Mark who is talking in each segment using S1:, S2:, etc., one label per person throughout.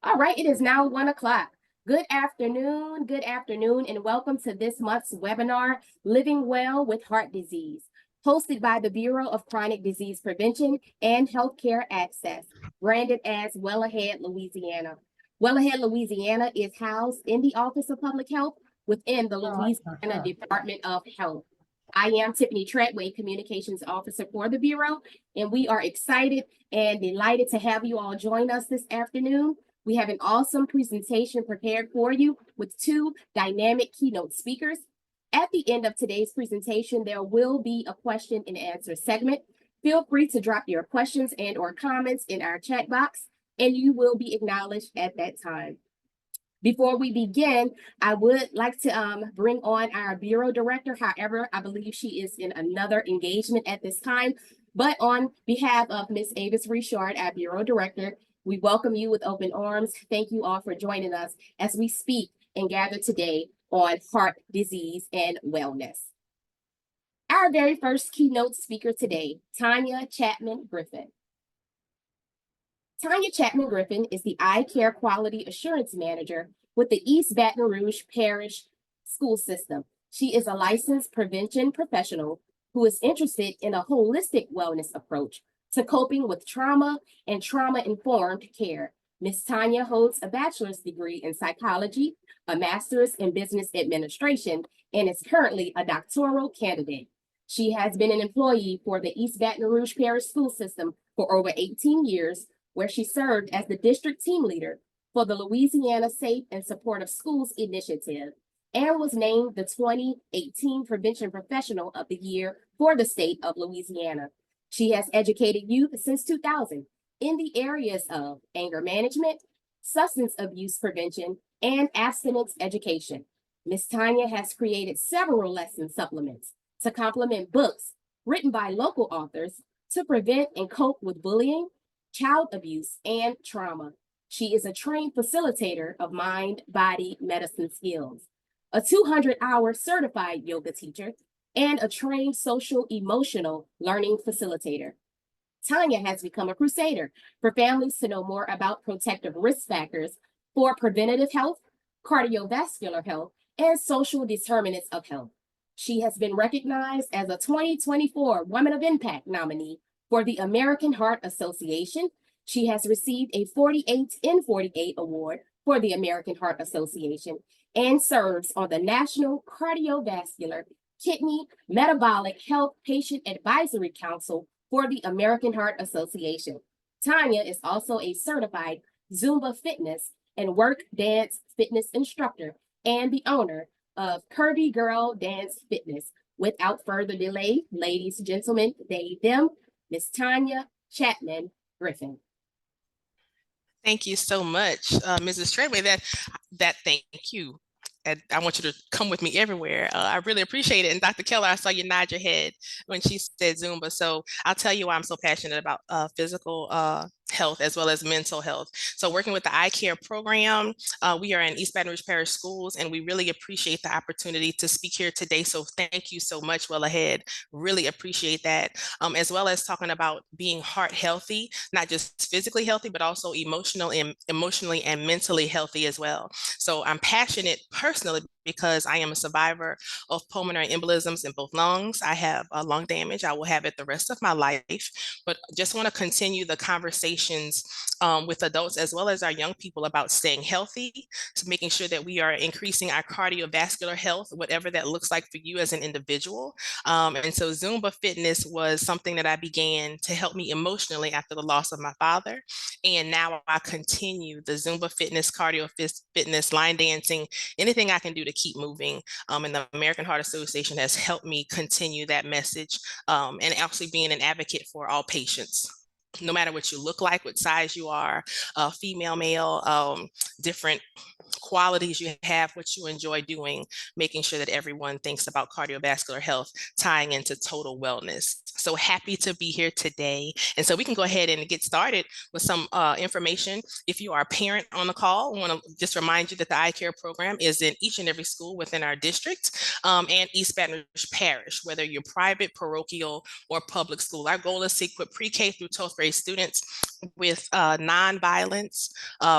S1: All right, it is now 1 o'clock. Good afternoon, and welcome to this month's webinar, Living Well with Heart Disease, hosted by the Bureau of Chronic Disease Prevention and Healthcare Access, branded as Well Ahead Louisiana. Well Ahead Louisiana is housed in the Office of Public Health within the Louisiana Department of Health. I am Tiffany Treadway, Communications Officer for the Bureau, and we are excited and delighted to have you all join us this afternoon. We have an awesome presentation prepared for you with two dynamic keynote speakers. At the end of today's presentation, there will be a question and answer segment. Feel free to drop your questions and or comments in our chat box, and you will be acknowledged at that time. Before we begin, I would like to bring on our Bureau Director. However, I believe she is in another engagement at this time. But on behalf of Ms. Avis Richard, our Bureau Director, we welcome you with open arms. Thank you all for joining us as we speak and gather today on heart disease and wellness. Our very first keynote speaker today, Tanya Chapman Griffin. Tanya Chapman Griffin is the Eye Care Quality Assurance Manager with the East Baton Rouge Parish School System. She is a licensed prevention professional who is interested in a holistic wellness approach to coping with trauma and trauma-informed care. Ms. Tanya holds a bachelor's degree in psychology, a master's in business administration, and is currently a doctoral candidate. She has been an employee for the East Baton Rouge Parish School System for over 18 years, where she served as the district team leader for the Louisiana Safe and Supportive Schools Initiative and was named the 2018 Prevention Professional of the Year for the state of Louisiana. She has educated youth since 2000 in the areas of anger management, substance abuse prevention, and abstinence education. Ms. Tanya has created several lesson supplements to complement books written by local authors to prevent and cope with bullying, child abuse, and trauma. She is a trained facilitator of mind-body medicine skills, a 200-hour certified yoga teacher, and a trained social emotional learning facilitator. Tanya has become a crusader for families to know more about protective risk factors for preventative health, cardiovascular health, and social determinants of health. She has been recognized as a 2024 Women of Impact nominee for the American Heart Association. She has received a 48 in 48 award for the American Heart Association and serves on the National Cardiovascular, Kidney, Metabolic Health Patient Advisory Council for the American Heart Association. Tanya is also a certified Zumba fitness and work dance fitness instructor and the owner of Curvy Girl Dance Fitness. Without further delay, ladies and gentlemen, Miss Tanya Chapman Griffin.
S2: Thank you so much, Mrs. Treadway. That thank you. And I want you to come with me everywhere. I really appreciate it. And Dr. Keller, I saw you nod your head when she said Zumba. So I'll tell you why I'm so passionate about physical health as well as mental health. So working with the Eye Care program, we are in East Baton Rouge Parish Schools, and we really appreciate the opportunity to speak here today. So thank you so much, Well Ahead. Really appreciate that. As well as talking about being heart healthy, not just physically healthy, but also emotionally and mentally healthy as well. So I'm passionate personally because I am a survivor of pulmonary embolisms in both lungs. I have lung damage. I will have it the rest of my life, but just want to continue the conversations with adults as well as our young people about staying healthy, so making sure that we are increasing our cardiovascular health, whatever that looks like for you as an individual. And so Zumba fitness was something that I began to help me emotionally after the loss of my father. And now I continue the Zumba fitness, cardio fitness, line dancing, anything I can do to keep moving. And the American Heart Association has helped me continue that message, and actually being an advocate for all patients, no matter what you look like, what size you are, female, male, different qualities you have, what you enjoy doing, making sure that everyone thinks about cardiovascular health, tying into total wellness. So happy to be here today. And so we can go ahead and get started with some information. If you are a parent on the call, I want to just remind you that the Eye Care program is in each and every school within our district and East Baton Rouge Parish, whether you're private, parochial, or public school. Our goal is to equip pre-K through 12th grade students with nonviolence,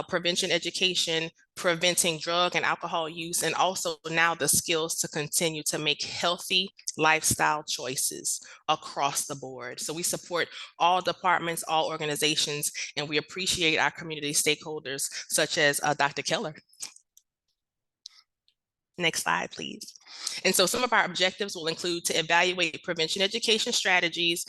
S2: prevention education, preventing drug and alcohol use, and also now the skills to continue to make healthy lifestyle choices across the board. So we support all departments, all organizations, and we appreciate our community stakeholders such as Dr. Keller. Next slide, please. And so some of our objectives will include to evaluate prevention education strategies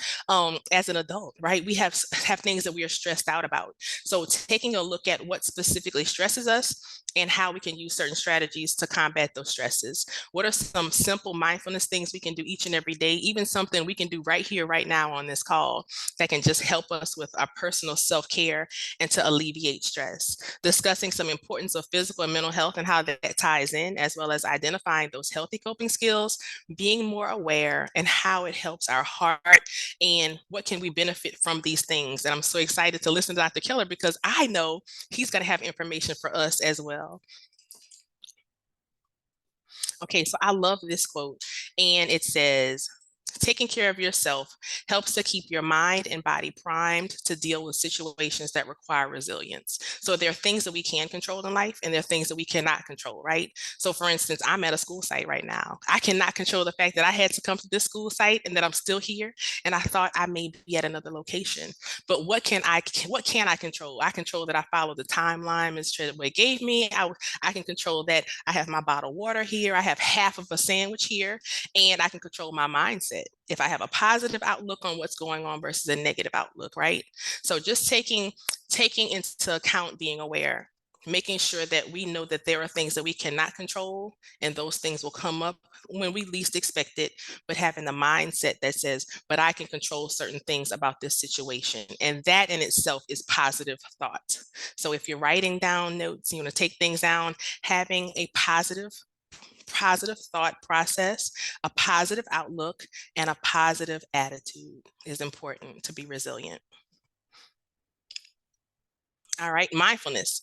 S2: as an adult, right? We have things that we are stressed out about. So taking a look at what specifically stresses us and how we can use certain strategies to combat those stresses. What are some simple mindfulness things we can do each and every day, even something we can do right here, right now on this call that can just help us with our personal self-care and to alleviate stress. Discussing some importance of physical and mental health and how that ties in, as well as identifying those healthy coping skills, being more aware, and how it helps our heart and what can we benefit from these things. And I'm so excited to listen to Dr. Keller because I know he's going to have information for us as well. Okay, so I love this quote, and it says, taking care of yourself helps to keep your mind and body primed to deal with situations that require resilience. So there are things that we can control in life and there are things that we cannot control, right? So for instance, I'm at a school site right now. I cannot control the fact that I had to come to this school site and that I'm still here and I thought I may be at another location. But what can I control? I control that I follow the timeline Ms. Treadway gave me. I can control that I have my bottled water here. I have half of a sandwich here, and I can control my mindset. If I have a positive outlook on what's going on versus a negative outlook, right? So just taking into account being aware, making sure that we know that there are things that we cannot control and those things will come up when we least expect it, but having the mindset that says, but I can control certain things about this situation. And that in itself is positive thought. So if you're writing down notes, you want to take things down, having a positive thought process, a positive outlook, and a positive attitude is important to be resilient. All right, mindfulness.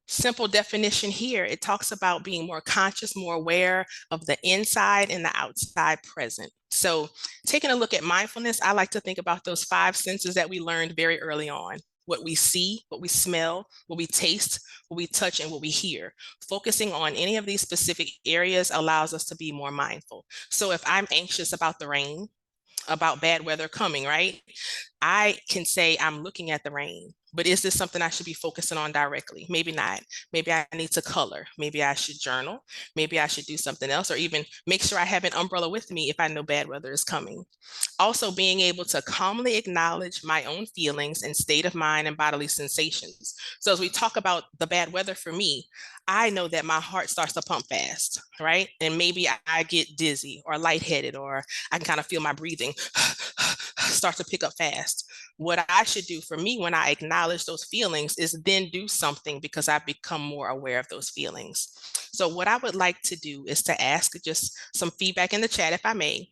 S2: Simple definition here. It talks about being more conscious, more aware of the inside and the outside present. So taking a look at mindfulness, I like to think about those 5 senses that we learned very early on. What we see, what we smell, what we taste, what we touch, and what we hear. Focusing on any of these specific areas allows us to be more mindful. So if I'm anxious about the rain, about bad weather coming, right? I can say I'm looking at the rain, but is this something I should be focusing on directly? Maybe not. Maybe I need to color. Maybe I should journal. Maybe I should do something else, or even make sure I have an umbrella with me if I know bad weather is coming. Also being able to calmly acknowledge my own feelings and state of mind and bodily sensations. So as we talk about the bad weather for me, I know that my heart starts to pump fast, right? And maybe I get dizzy or lightheaded, or I can kind of feel my breathing start to pick up fast. What I should do for me when I acknowledge those feelings is then do something because I become more aware of those feelings. So what I would like to do is to ask just some feedback in the chat, if I may.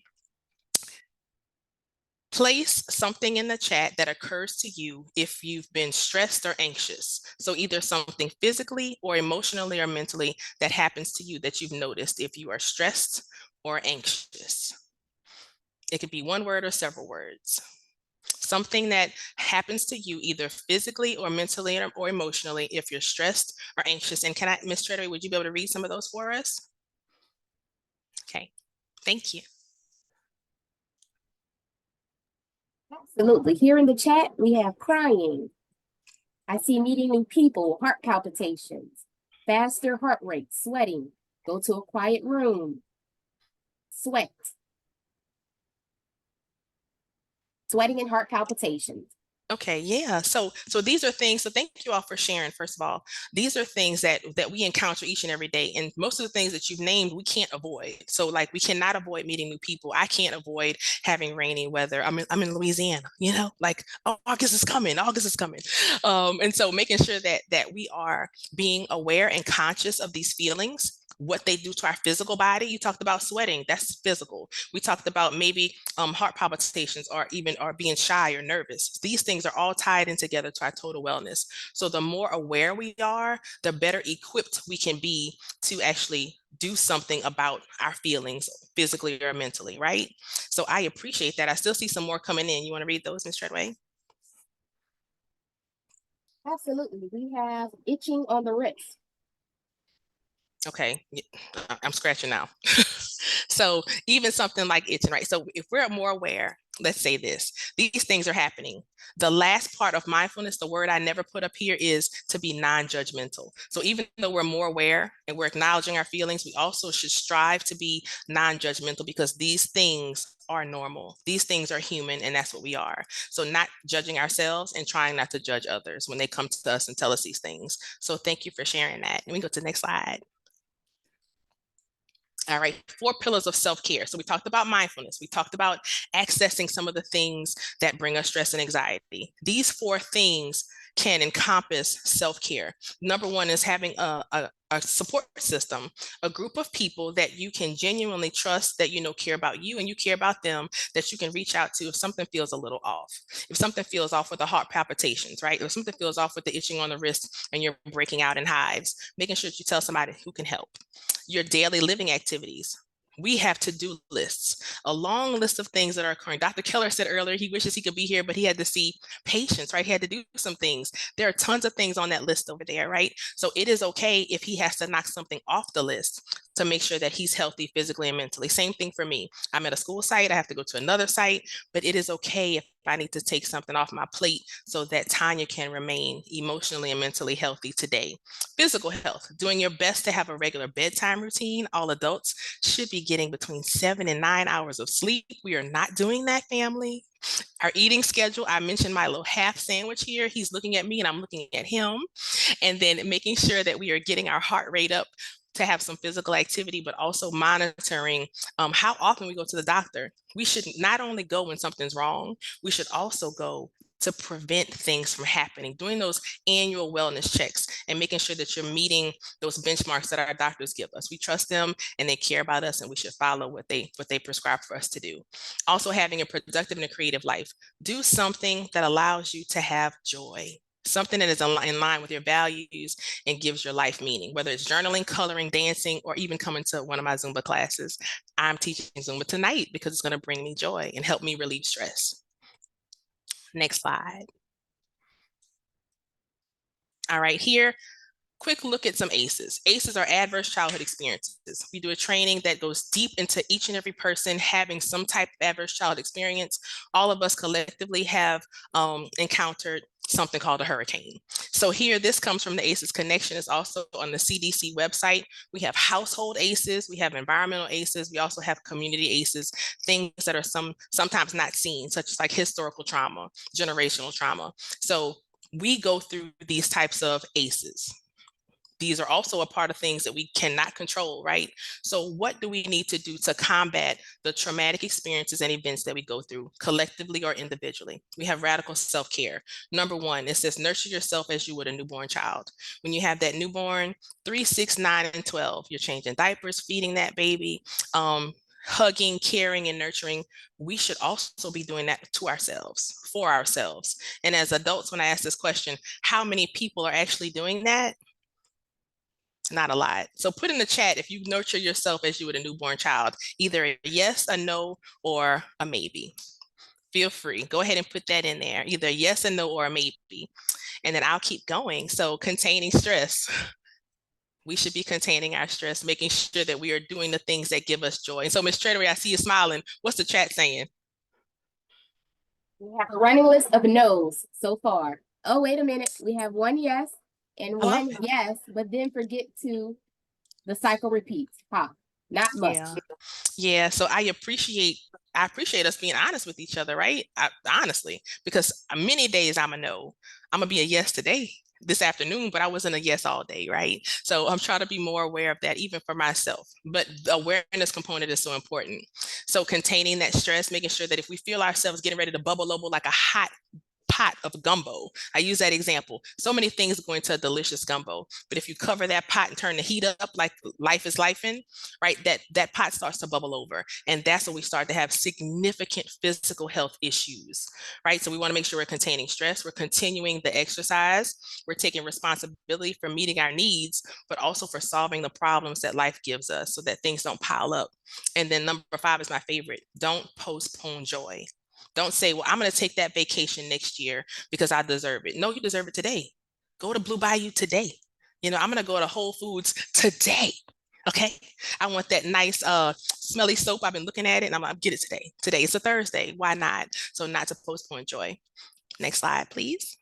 S2: Place something in the chat that occurs to you if you've been stressed or anxious. So either something physically or emotionally or mentally that happens to you that you've noticed if you are stressed or anxious. It could be one word or several words. Something that happens to you either physically or mentally or emotionally if you're stressed or anxious. And Ms. Treadway, would you be able to read some of those for us? Okay, thank you.
S1: Absolutely. Here in the chat, we have crying. I see meeting new people, heart palpitations, faster heart rate, sweating, go to a quiet room, sweating and heart palpitations.
S2: Okay, yeah. So these are things. So thank you all for sharing. First of all, these are things that we encounter each and every day, and most of the things that you've named we can't avoid. So like we cannot avoid meeting new people. I can't avoid having rainy weather. I'm in Louisiana. Like, oh, August is coming. August is coming. And so making sure that we are being aware and conscious of these feelings, what they do to our physical body. You talked about sweating, that's physical. We talked about maybe heart palpitations or being shy or nervous. These things are all tied in together to our total wellness. So the more aware we are, the better equipped we can be to actually do something about our feelings physically or mentally, right? So I appreciate that. I still see some more coming in. You want to read those, Ms. Treadway?
S1: Absolutely. We have itching on the wrist.
S2: Okay, I'm scratching now. So even something like itching, right? So if we're more aware, let's say this, these things are happening. The last part of mindfulness, the word I never put up here, is to be non-judgmental. So even though we're more aware and we're acknowledging our feelings, we also should strive to be non-judgmental, because these things are normal. These things are human, and that's what we are. So not judging ourselves and trying not to judge others when they come to us and tell us these things. So thank you for sharing that. And we go to the next slide. All right, 4 pillars of self-care. So we talked about mindfulness. We talked about accessing some of the things that bring us stress and anxiety. These 4 things can encompass self-care. Number one is having a support system, a group of people that you can genuinely trust, that care about you and you care about them, that you can reach out to if something feels a little off. If something feels off with the heart palpitations, right? If something feels off with the itching on the wrist and you're breaking out in hives, making sure that you tell somebody who can help. Your daily living activities. We have to-do lists, a long list of things that are occurring. Dr. Keller said earlier he wishes he could be here, but he had to see patients, right? He had to do some things. There are tons of things on that list over there, right? So it is okay if he has to knock something off the list to make sure that he's healthy physically and mentally. Same thing for me. I'm at a school site, I have to go to another site, but it is okay if I need to take something off my plate so that Tanya can remain emotionally and mentally healthy today. Physical health, doing your best to have a regular bedtime routine. All adults should be getting between 7 and 9 hours of sleep. We are not doing that, family. Our eating schedule, I mentioned my little half sandwich here. He's looking at me and I'm looking at him. And then making sure that we are getting our heart rate up to have some physical activity, but also monitoring how often we go to the doctor. We should not only go when something's wrong, we should also go to prevent things from happening, doing those annual wellness checks and making sure that you're meeting those benchmarks that our doctors give us. We trust them and they care about us, and we should follow what they prescribe for us to do. Also, having a productive and a creative life. Do something that allows you to have joy, something that is in line with your values and gives your life meaning, whether it's journaling, coloring, dancing, or even coming to one of my Zumba classes. I'm teaching Zumba tonight because it's going to bring me joy and help me relieve stress. Next slide. All right, here, quick look at some ACEs. ACEs are adverse childhood experiences. We do a training that goes deep into each and every person having some type of adverse childhood experience. All of us collectively have encountered something called a hurricane. So here, this comes from the ACEs Connection. It's also on the CDC website. We have household ACEs, we have environmental ACEs, we also have community ACEs, things that are sometimes not seen, such as like historical trauma, generational trauma. So we go through these types of ACEs. These are also a part of things that we cannot control, right? So what do we need to do to combat the traumatic experiences and events that we go through collectively or individually? We have radical self-care. Number one, it says nurture yourself as you would a newborn child. When you have that newborn, 3, 6, 9, and 12, you're changing diapers, feeding that baby, hugging, caring, and nurturing. We should also be doing that to ourselves, for ourselves. And as adults, when I ask this question, how many people are actually doing that? Not a lot. So put in the chat if you nurture yourself as you would a newborn child, either a yes, a no, or a maybe. Feel free. Go ahead and put that in there, either yes, a no, or a maybe. And then I'll keep going. So containing stress. We should be containing our stress, making sure that we are doing the things that give us joy. And so, Ms. Treadway, I see you smiling. What's the chat saying?
S1: We have a running list of no's so far. Oh, wait a minute. We have one yes and one yes, but then forget to the cycle repeats. Not much.
S2: Yeah. So I appreciate I appreciate us being honest with each other, right? Honestly, because many days I'm a no. I'm gonna be a yes today, this afternoon, but I wasn't a yes all day, right? So I'm trying to be more aware of that, even for myself. But the awareness component is so important. So containing that stress, making sure that if we feel ourselves getting ready to bubble over like a hot pot of gumbo. I use that example. So many things go into a delicious gumbo, but if you cover that pot and turn the heat up like life is life in, right, that pot starts to bubble over. And that's when we start to have significant physical health issues, right? So we want to make sure we're containing stress, we're continuing the exercise, we're taking responsibility for meeting our needs, but also for solving the problems that life gives us so that things don't pile up. And then number 5 is my favorite. Don't postpone joy. Don't say, well, I'm going to take that vacation next year because I deserve it. No, you deserve it today. Go to Blue Bayou today. You know, I'm going to go to Whole Foods today. Okay. I want that nice smelly soap. I've been looking at it and I'm going to get it today. Today is a Thursday. Why not? So not to postpone joy. Next slide, please.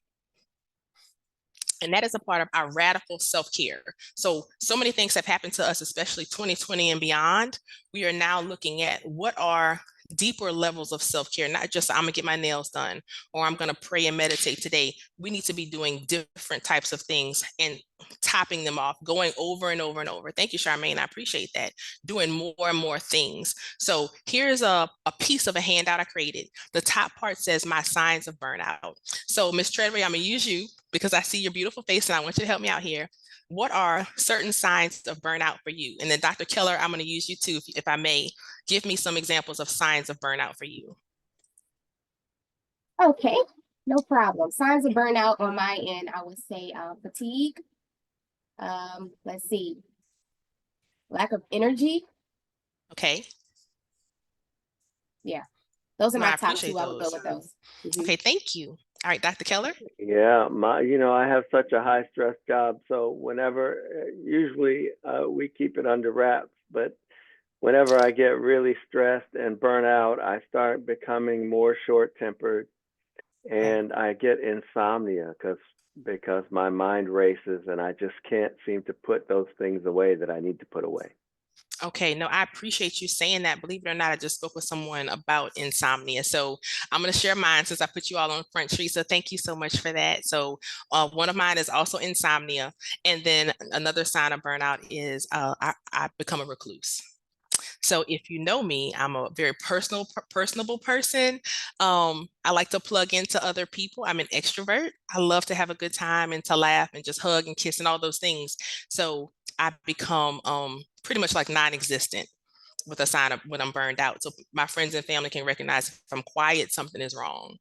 S2: And that is a part of our radical self-care. So many things have happened to us, especially 2020 and beyond. We are now looking at what are deeper levels of self-care, not just I'm gonna get my nails done or I'm gonna pray and meditate today. We need to be doing different types of things and topping them off, going over and over and over. Thank you, Charmaine. I appreciate that. Doing more and more things. So here's a piece of a handout I created. The top part says my signs of burnout. So Ms. Treadway, I'm gonna use you because I see your beautiful face and I want you to help me out here. What are certain signs of burnout for you? And then Dr. Keller, I'm going to use you too, if I may. Give me some examples of signs of burnout for you.
S1: Okay, no problem. Signs of burnout on my end, I would say fatigue. Let's see, lack of energy.
S2: Okay.
S1: Yeah, those are
S2: No, I
S1: my top
S2: appreciate
S1: 2. I would go
S2: those.
S1: with those.
S2: Okay, thank you. All right, Dr. Keller.
S3: Yeah, I have such a high stress job, so whenever, usually we keep it under wraps, but whenever I get really stressed and burn out, I start becoming more short-tempered and I get insomnia because my mind races and I just can't seem to put those things away that I need to put away.
S2: Okay, no, I appreciate you saying that. Believe it or not, I just spoke with someone about insomnia. So I'm going to share mine since I put you all on Front Street. So thank you so much for that. So one of mine is also insomnia. And then another sign of burnout is I become a recluse. So if you know me, I'm a very personable person. I like to plug into other people. I'm an extrovert. I love to have a good time and to laugh and just hug and kiss and all those things. So I become pretty much like non-existent with a sign of when I'm burned out. So my friends and family can recognize if I'm quiet, something is wrong.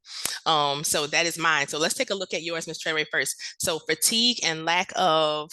S2: So that is mine. So let's take a look at yours, Ms. Treadway, first. So fatigue and lack of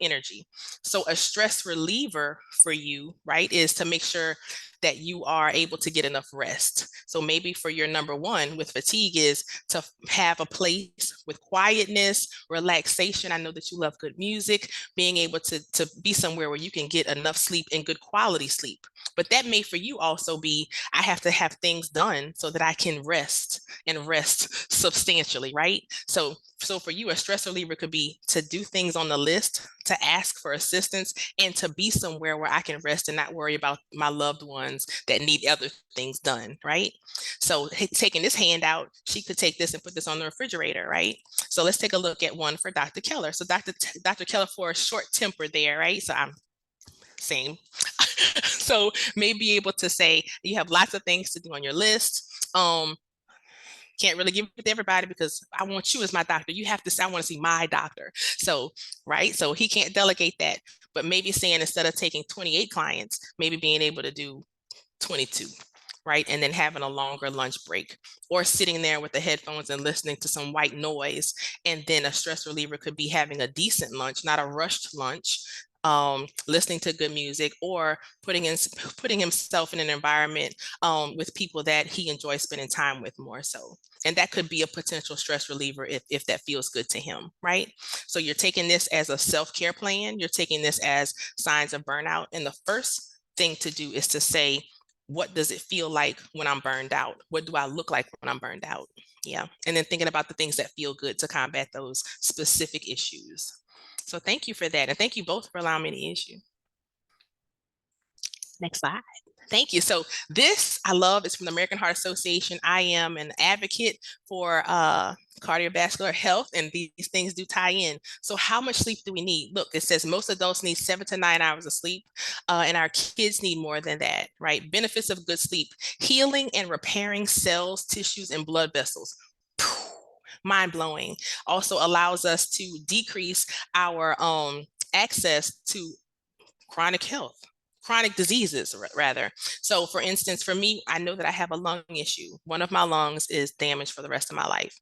S2: energy. So a stress reliever for you, right, is to make sure that you are able to get enough rest. So maybe for your number 1 with fatigue is to have a place with quietness, relaxation. I know that you love good music, being able to be somewhere where you can get enough sleep and good quality sleep. But that may for you also be, I have to have things done so that I can rest and rest substantially, right? So for you, a stress reliever could be to do things on the list, to ask for assistance, and to be somewhere where I can rest and not worry about my loved ones that need other things done, right? So taking this handout, she could take this and put this on the refrigerator, right? So let's take a look at one for Dr. Keller. So Dr. Keller, for a short temper there, right? So I'm same. So may be able to say you have lots of things to do on your list. Can't really give it to everybody because I want you as my doctor. You have to say, I want to see my doctor. So, right. So he can't delegate that, but maybe saying instead of taking 28 clients, maybe being able to do 22, right? And then having a longer lunch break or sitting there with the headphones and listening to some white noise. And then a stress reliever could be having a decent lunch, not a rushed lunch, listening to good music or putting himself in an environment with people that he enjoys spending time with more so. And that could be a potential stress reliever if that feels good to him, right? So you're taking this as a self-care plan. You're taking this as signs of burnout. And the first thing to do is to say, what does it feel like when I'm burned out? What do I look like when I'm burned out? Yeah. And then thinking about the things that feel good to combat those specific issues. So thank you for that. And thank you both for allowing me to use you. Next slide. Thank you. So this I love is from the American Heart Association. I am an advocate for cardiovascular health, and these things do tie in. So how much sleep do we need? Look, it says most adults need 7 to 9 hours of sleep, and our kids need more than that, right? Benefits of good sleep: healing and repairing cells, tissues, and blood vessels. Mind blowing. Also allows us to decrease our access to chronic diseases rather. So for instance, for me, I know that I have a lung issue. One of my lungs is damaged for the rest of my life.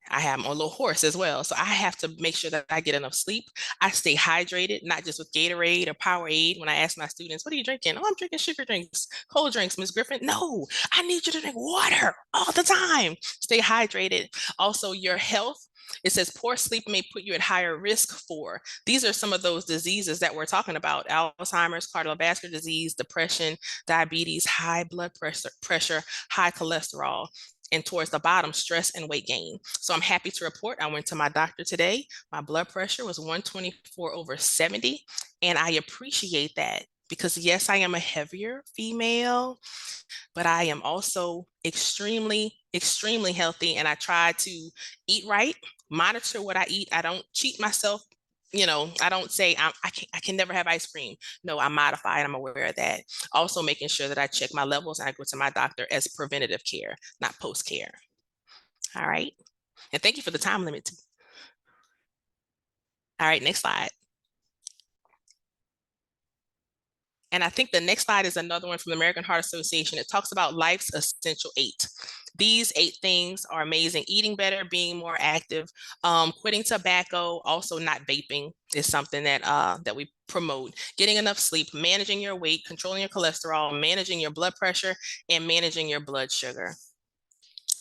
S2: I'm a little hoarse as well. So I have to make sure that I get enough sleep. I stay hydrated, not just with Gatorade or Powerade. When I ask my students, what are you drinking? Oh, I'm drinking sugar drinks, cold drinks, Ms. Griffin. No, I need you to drink water all the time. Stay hydrated. Also, your health. It says poor sleep may put you at higher risk for. These are some of those diseases that we're talking about: Alzheimer's, cardiovascular disease, depression, diabetes, high blood pressure, high cholesterol. And towards the bottom, stress and weight gain. So I'm happy to report I went to my doctor today. My blood pressure was 124/70. And I appreciate that because yes, I am a heavier female, but I am also extremely, extremely healthy. And I try to eat right, monitor what I eat. I don't cheat myself. I don't say I can never have ice cream. No, I modify it. I'm aware of that. Also making sure that I check my levels and I go to my doctor as preventative care, not post-care. All right. And thank you for the time limit too. All right, next slide. And I think the next slide is another one from the American Heart Association. It talks about life's essential 8. These 8 things are amazing: eating better, being more active, quitting tobacco, also not vaping is something that we promote, getting enough sleep, managing your weight, controlling your cholesterol, managing your blood pressure, and managing your blood sugar.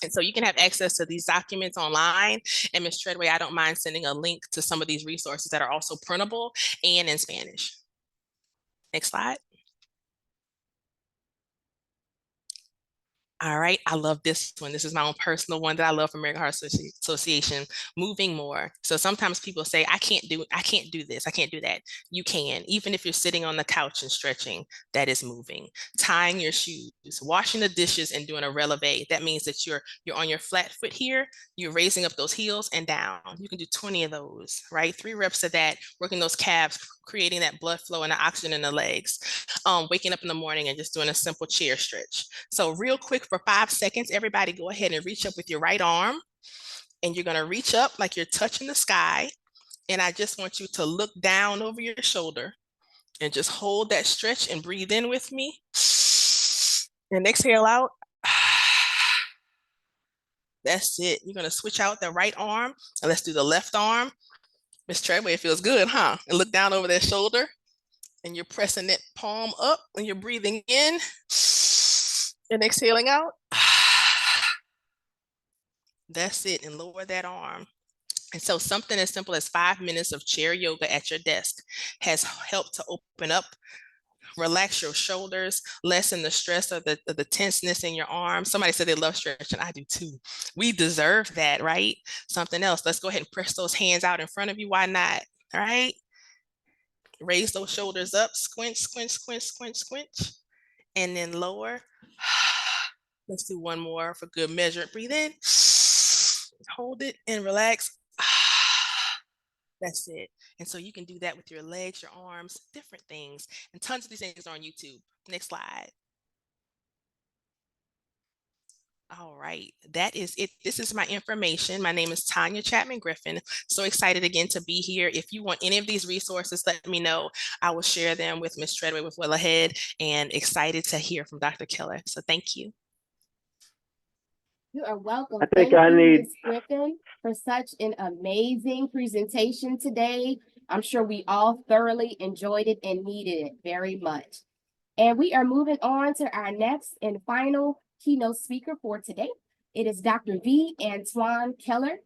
S2: And so you can have access to these documents online. And Ms. Treadway, I don't mind sending a link to some of these resources that are also printable and in Spanish. Next slide. All right, I love this one. This is my own personal one that I love from American Heart Association, moving more. So sometimes people say, I can't do this, I can't do that. You can, even if you're sitting on the couch and stretching, that is moving. Tying your shoes, washing the dishes and doing a releve. That means that you're on your flat foot here, you're raising up those heels and down. You can do 20 of those, right? 3 reps of that, working those calves, creating that blood flow and the oxygen in the legs. Waking up in the morning and just doing a simple chair stretch. So real quick for 5 seconds, everybody go ahead and reach up with your right arm, and you're going to reach up like you're touching the sky. And I just want you to look down over your shoulder and just hold that stretch and breathe in with me. And exhale out. That's it. You're going to switch out the right arm, and let's do the left arm. Ms. Treadway, it feels good, huh? And look down over that shoulder, and you're pressing that palm up, and you're breathing in and exhaling out. That's it. And lower that arm. And so something as simple as 5 minutes of chair yoga at your desk has helped to open up, relax your shoulders, lessen the stress of the tenseness in your arms. Somebody said they love stretching. I do too. We deserve that, right? Something else. Let's go ahead and press those hands out in front of you. Why not? All right. Raise those shoulders up. Squinch, squinch, squinch, squinch, squinch. And then lower. Let's do one more for good measure. Breathe in. Hold it and relax. That's it. And so you can do that with your legs, your arms, different things. And tons of these things are on YouTube. Next slide. All right, that is it. This is my information. My name is Tanya Chapman Griffin. So excited again to be here. If you want any of these resources, let me know. I will share them with Ms. Treadway with Well Ahead, and excited to hear from Dr. Keller. So thank you.
S1: You are welcome.
S3: I think
S1: Thank
S3: I
S1: you,
S3: need-
S1: Ms. Griffin, for such an amazing presentation today. I'm sure we all thoroughly enjoyed it and needed it very much. And we are moving on to our next and final keynote speaker for today. It is Dr. V. Antoine Keller,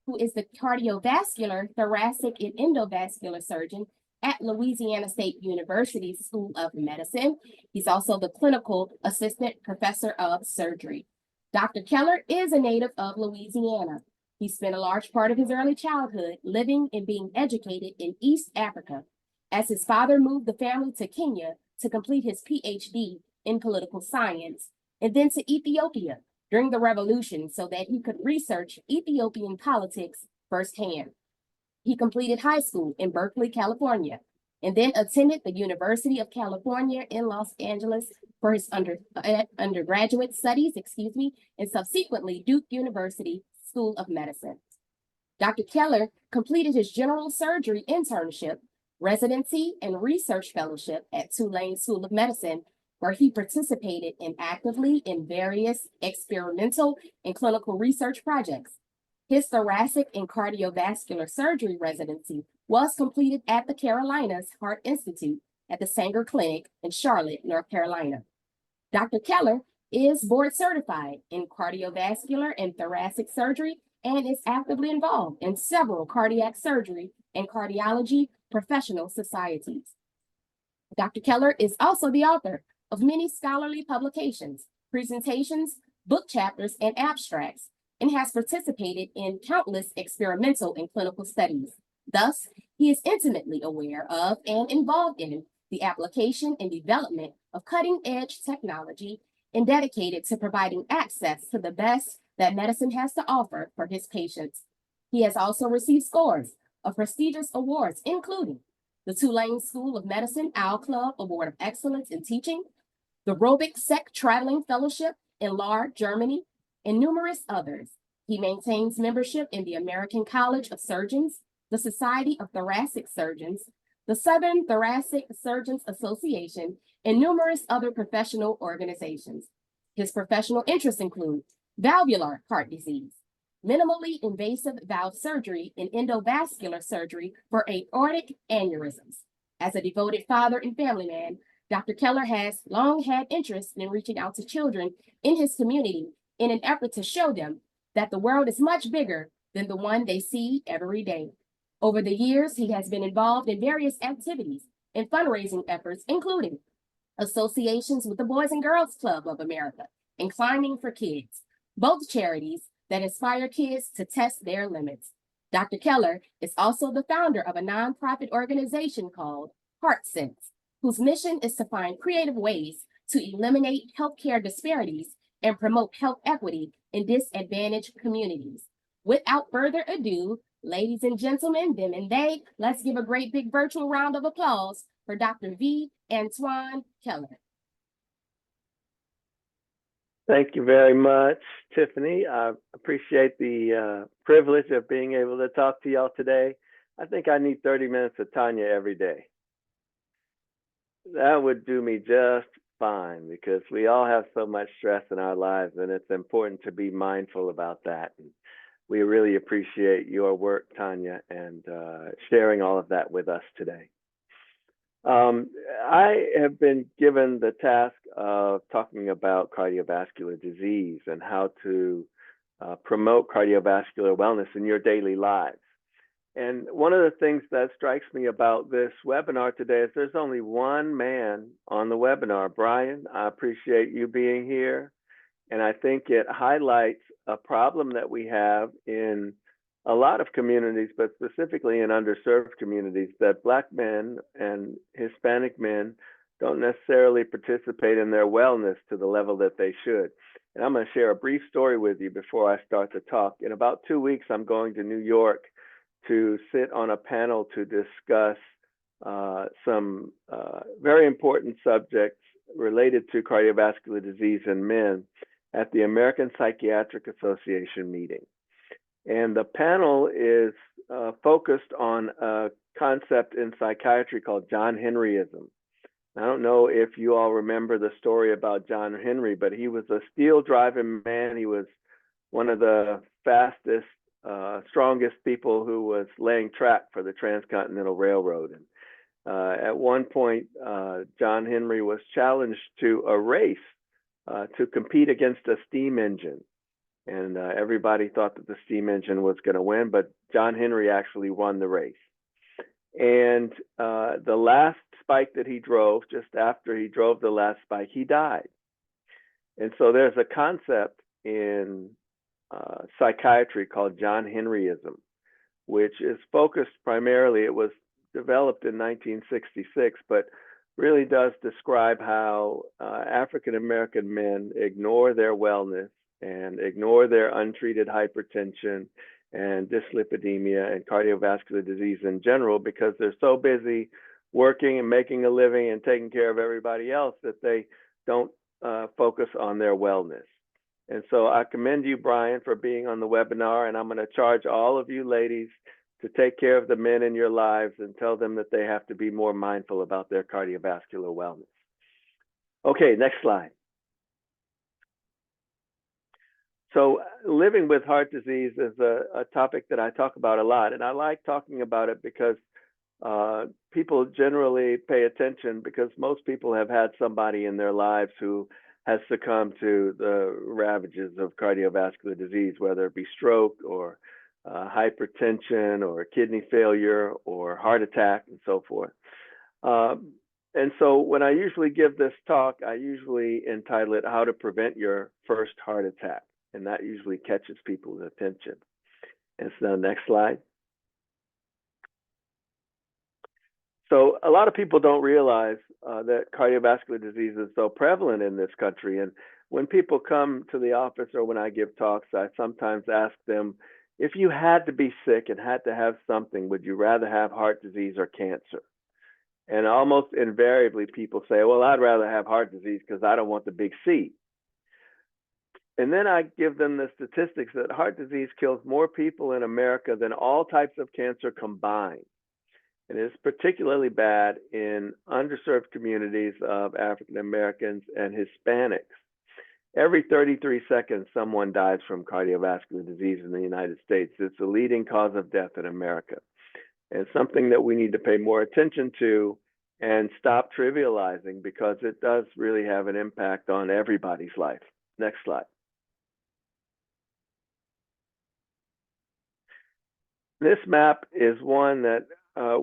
S1: who is the cardiovascular, thoracic, and endovascular surgeon at Louisiana State University School of Medicine. He's also the clinical assistant professor of surgery. Dr. Keller is a native of Louisiana. He spent a large part of his early childhood living and being educated in East Africa. As his father moved the family to Kenya to complete his PhD, in political science, and then to Ethiopia during the revolution so that he could research Ethiopian politics firsthand. He completed high school in Berkeley, California, and then attended the University of California in Los Angeles for his undergraduate studies, and subsequently Duke University School of Medicine. Dr. Keller completed his general surgery internship, residency, and research fellowship at Tulane School of Medicine, where he participated actively in various experimental and clinical research projects. His thoracic and cardiovascular surgery residency was completed at the Carolinas Heart Institute at the Sanger Clinic in Charlotte, North Carolina. Dr. Keller is board certified in cardiovascular and thoracic surgery and is actively involved in several cardiac surgery and cardiology professional societies. Dr. Keller is also the author of many scholarly publications, presentations, book chapters, and abstracts, and has participated in countless experimental and clinical studies. Thus, he is intimately aware of and involved in the application and development of cutting-edge technology and dedicated to providing access to the best that medicine has to offer for his patients. He has also received scores of prestigious awards, including the Tulane School of Medicine Owl Club Award of Excellence in Teaching, the Robic Sec Traveling Fellowship in Lahr, Germany, and numerous others. He maintains membership in the American College of Surgeons, the Society of Thoracic Surgeons, the Southern Thoracic Surgeons Association, and numerous other professional organizations. His professional interests include valvular heart disease, minimally invasive valve surgery, and endovascular surgery for aortic aneurysms. As a devoted father and family man, Dr. Keller has long had interest in reaching out to children in his community in an effort to show them that the world is much bigger than the one they see every day. Over the years, he has been involved in various activities and fundraising efforts, including associations with the Boys and Girls Club of America and Climbing for Kids, both charities that inspire kids to test their limits. Dr. Keller is also the founder of a nonprofit organization called HeartSense, whose mission is to find creative ways to eliminate healthcare disparities and promote health equity in disadvantaged communities. Without further ado, ladies and gentlemen, them and they, let's give a great big virtual round of applause for Dr. V. Antoine Keller.
S3: Thank you very much, Tiffany. I appreciate the privilege of being able to talk to y'all today. I think I need 30 minutes of Tanya every day. That would do me just fine because we all have so much stress in our lives, and it's important to be mindful about that. And we really appreciate your work, Tanya, and sharing all of that with us today. I have been given the task of talking about cardiovascular disease and how to promote cardiovascular wellness in your daily lives. And one of the things that strikes me about this webinar today is there's only one man on the webinar. Brian, I appreciate you being here. And I think it highlights a problem that we have in a lot of communities, but specifically in underserved communities, that Black men and Hispanic men don't necessarily participate in their wellness to the level that they should. And I'm going to share a brief story with you before I start to talk. In about 2 weeks, I'm going to New York to sit on a panel to discuss some very important subjects related to cardiovascular disease in men at the American Psychiatric Association meeting. And the panel is focused on a concept in psychiatry called John Henryism. I don't know if you all remember the story about John Henry, but he was a steel-driving man. He was one of the fastest, strongest people who was laying track for the Transcontinental Railroad. And at one point, John Henry was challenged to a race to compete against a steam engine. And everybody thought that the steam engine was going to win, but John Henry actually won the race. And the last spike that he drove, just after he drove the last spike, he died. And so there's a concept in psychiatry called John Henryism, which is focused primarily, it was developed in 1966, but really does describe how African American men ignore their wellness and ignore their untreated hypertension and dyslipidemia and cardiovascular disease in general because they're so busy working and making a living and taking care of everybody else that they don't focus on their wellness. And so I commend you, Brian, for being on the webinar, and I'm going to charge all of you ladies to take care of the men in your lives and tell them that they have to be more mindful about their cardiovascular wellness. Okay, next slide. So living with heart disease is a topic that I talk about a lot, and I like talking about it because people generally pay attention because most people have had somebody in their lives who has succumbed to the ravages of cardiovascular disease, whether it be stroke or hypertension or kidney failure or heart attack and so forth. And so when I usually give this talk, I usually entitle it How to Prevent Your First Heart Attack. And that usually catches people's attention. And so next slide. So a lot of people don't realize that cardiovascular disease is so prevalent in this country. And when people come to the office or when I give talks, I sometimes ask them, if you had to be sick and had to have something, would you rather have heart disease or cancer? And almost invariably people say, well, I'd rather have heart disease because I don't want the big C. And then I give them the statistics that heart disease kills more people in America than all types of cancer combined. And it's particularly bad in underserved communities of African Americans and Hispanics. Every 33 seconds, someone dies from cardiovascular disease in the United States. It's the leading cause of death in America. And something that we need to pay more attention to and stop trivializing because it does really have an impact on everybody's life. Next slide. This map is one that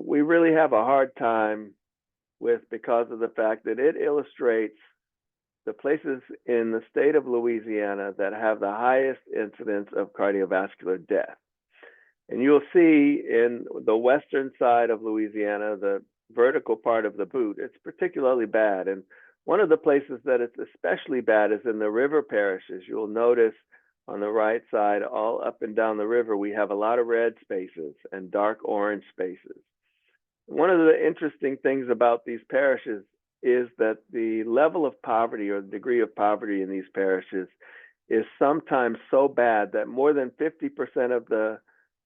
S3: we really have a hard time with because of the fact that it illustrates the places in the state of Louisiana that have the highest incidence of cardiovascular death. And you'll see in the western side of Louisiana, the vertical part of the boot, it's particularly bad. And one of the places that it's especially bad is in the river parishes. You'll notice on the right side, all up and down the river, we have a lot of red spaces and dark orange spaces. One of the interesting things about these parishes is that the level of poverty or the degree of poverty in these parishes is sometimes so bad that more than 50% of the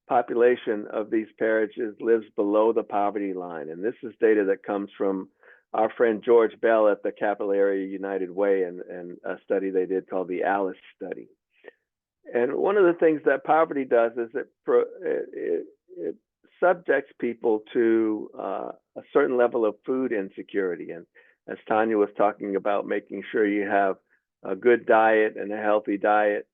S3: population of these parishes lives below the poverty line. And this is data that comes from our friend George Bell at the Capital Area United Way and a study they did called the ALICE study. And one of the things that poverty does is it subjects people to a certain level of food insecurity. And as Tanya was talking about, making sure you have a good diet and a healthy diet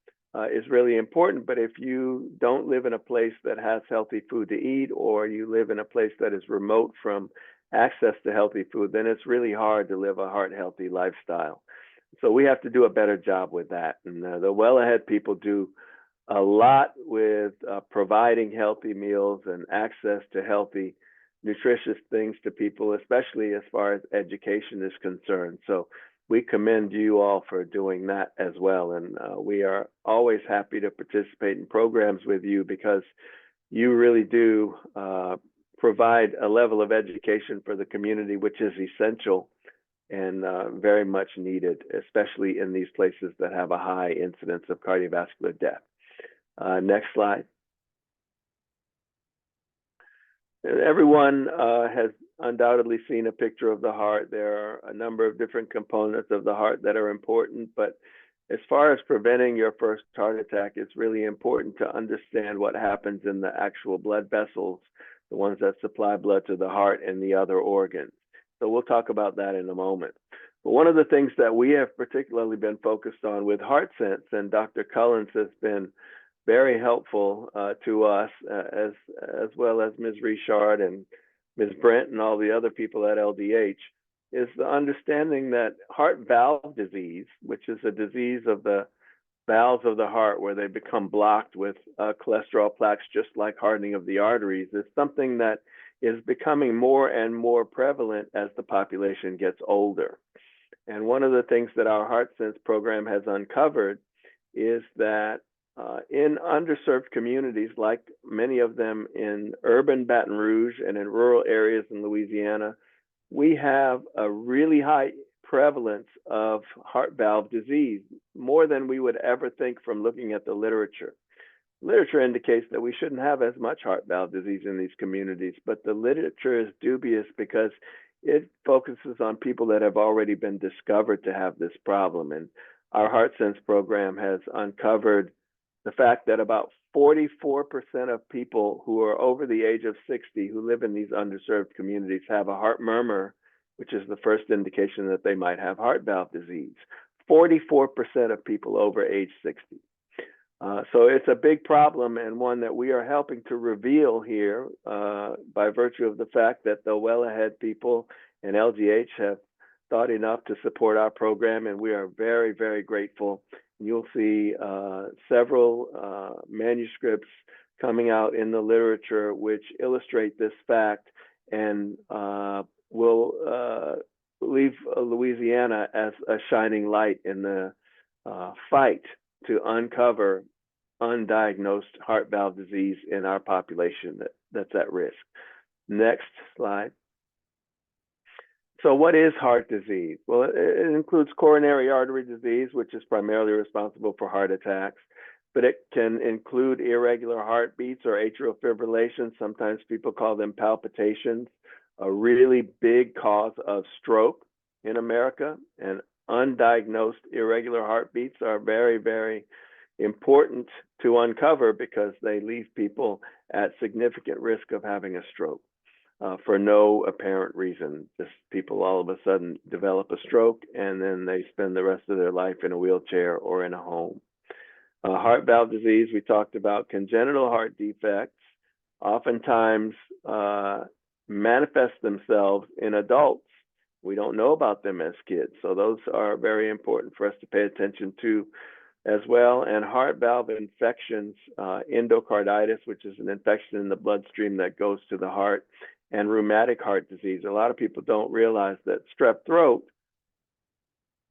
S3: is really important. But if you don't live in a place that has healthy food to eat, or you live in a place that is remote from access to healthy food, then it's really hard to live a heart healthy lifestyle. So we have to do a better job with that. And the Well Ahead people do a lot with providing healthy meals and access to healthy, nutritious things to people, especially as far as education is concerned. So we commend you all for doing that as well. And we are always happy to participate in programs with you because you really do provide a level of education for the community, which is essential and very much needed, especially in these places that have a high incidence of cardiovascular death. Next slide. Everyone has undoubtedly seen a picture of the heart. There are a number of different components of the heart that are important, but as far as preventing your first heart attack, it's really important to understand what happens in the actual blood vessels, the ones that supply blood to the heart and the other organs. So we'll talk about that in a moment. But one of the things that we have particularly been focused on with HeartSense, and Dr. Cullens has been very helpful to us, as well as Ms. Richard and Ms. Brent and all the other people at LDH, is the understanding that heart valve disease, which is a disease of the valves of the heart where they become blocked with cholesterol plaques, just like hardening of the arteries, is something that is becoming more and more prevalent as the population gets older. And one of the things that our HeartSense program has uncovered is that in underserved communities, like many of them in urban Baton Rouge and in rural areas in Louisiana, we have a really high prevalence of heart valve disease, more than we would ever think from looking at the literature. Literature indicates that we shouldn't have as much heart valve disease in these communities, but the literature is dubious because it focuses on people that have already been discovered to have this problem. And our HeartSense program has uncovered the fact that about 44% of people who are over the age of 60 who live in these underserved communities have a heart murmur, which is the first indication that they might have heart valve disease. 44% of people over age 60. So it's a big problem, and one that we are helping to reveal here by virtue of the fact that the Well Ahead people and LGH have thought enough to support our program, and we are very, very grateful. You'll see several manuscripts coming out in the literature which illustrate this fact, and will leave Louisiana as a shining light in the fight to uncover undiagnosed heart valve disease in our population that's at risk. Next slide. So what is heart disease? Well, it includes coronary artery disease, which is primarily responsible for heart attacks, but it can include irregular heartbeats or atrial fibrillation. Sometimes people call them palpitations, a really big cause of stroke in America. And undiagnosed irregular heartbeats are very, very important to uncover because they leave people at significant risk of having a stroke for no apparent reason. Just people all of a sudden develop a stroke and then they spend the rest of their life in a wheelchair or in a home. Heart valve disease, we talked about congenital heart defects, oftentimes manifest themselves in adults. We don't know about them as kids. So those are very important for us to pay attention to as well. And heart valve infections, endocarditis, which is an infection in the bloodstream that goes to the heart, and rheumatic heart disease. A lot of people don't realize that strep throat,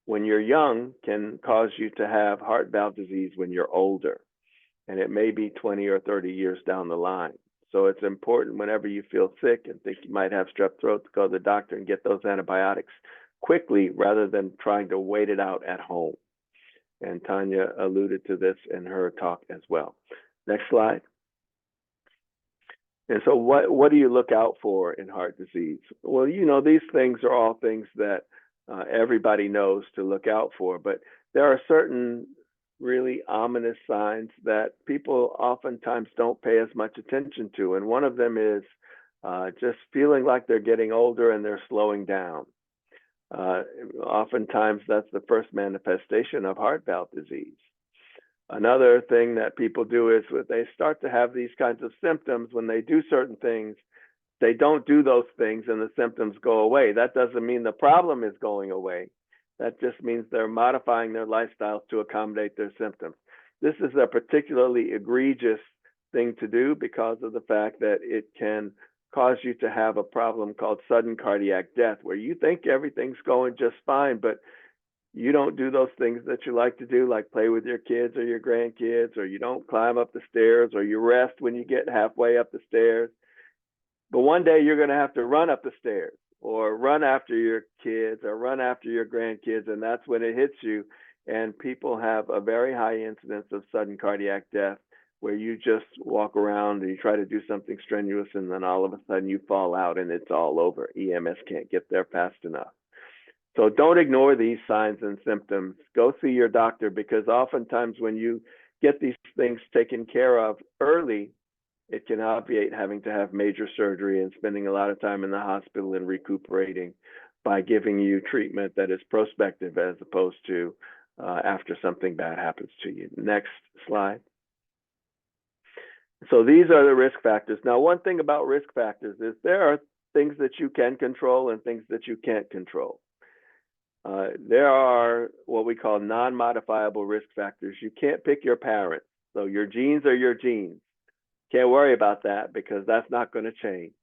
S3: when you're young, can cause you to have heart valve disease when you're older. And it may be 20 or 30 years down the line. So it's important whenever you feel sick and think you might have strep throat to go to the doctor and get those antibiotics quickly rather than trying to wait it out at home. And Tanya alluded to this in her talk as well. Next slide. And so what do you look out for in heart disease? Well, you know, these things are all things that everybody knows to look out for, but there are certain really ominous signs that people oftentimes don't pay as much attention to. And one of them is just feeling like they're getting older and they're slowing down. Oftentimes that's the first manifestation of heart valve disease. Another thing that people do is when they start to have these kinds of symptoms, when they do certain things, they don't do those things and the symptoms go away. That doesn't mean the problem is going away. That just means they're modifying their lifestyles to accommodate their symptoms. This is a particularly egregious thing to do because of the fact that it can cause you to have a problem called sudden cardiac death, where you think everything's going just fine, but you don't do those things that you like to do, like play with your kids or your grandkids, or you don't climb up the stairs, or you rest when you get halfway up the stairs. But one day you're going to have to run up the stairs or run after your kids or run after your grandkids, and that's when it hits you. And people have a very high incidence of sudden cardiac death, where you just walk around and you try to do something strenuous, and then all of a sudden you fall out and it's all over. EMS can't get there fast enough. So don't ignore these signs and symptoms. Go see your doctor, because oftentimes when you get these things taken care of early, it can obviate having to have major surgery and spending a lot of time in the hospital and recuperating by giving you treatment that is prospective as opposed to after something bad happens to you. Next slide. So these are the risk factors. Now, one thing about risk factors is there are things that you can control and things that you can't control. There are what we call non-modifiable risk factors. You can't pick your parents. So your genes are your genes. Can't worry about that because that's not going to change.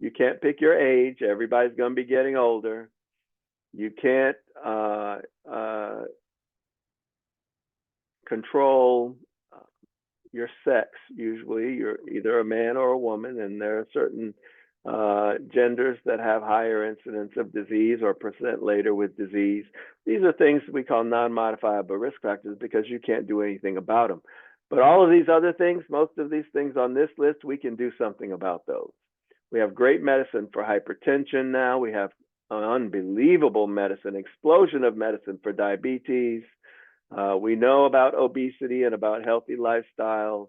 S3: You can't pick your age. Everybody's going to be getting older. You can't control your sex. Usually you're either a man or a woman, and there are certain genders that have higher incidence of disease or present later with disease. These are things we call non-modifiable risk factors because you can't do anything about them. But all of these other things, most of these things on this list, we can do something about those. We have great medicine for hypertension now. We have an unbelievable medicine, explosion of medicine for diabetes. We know about obesity and about healthy lifestyles,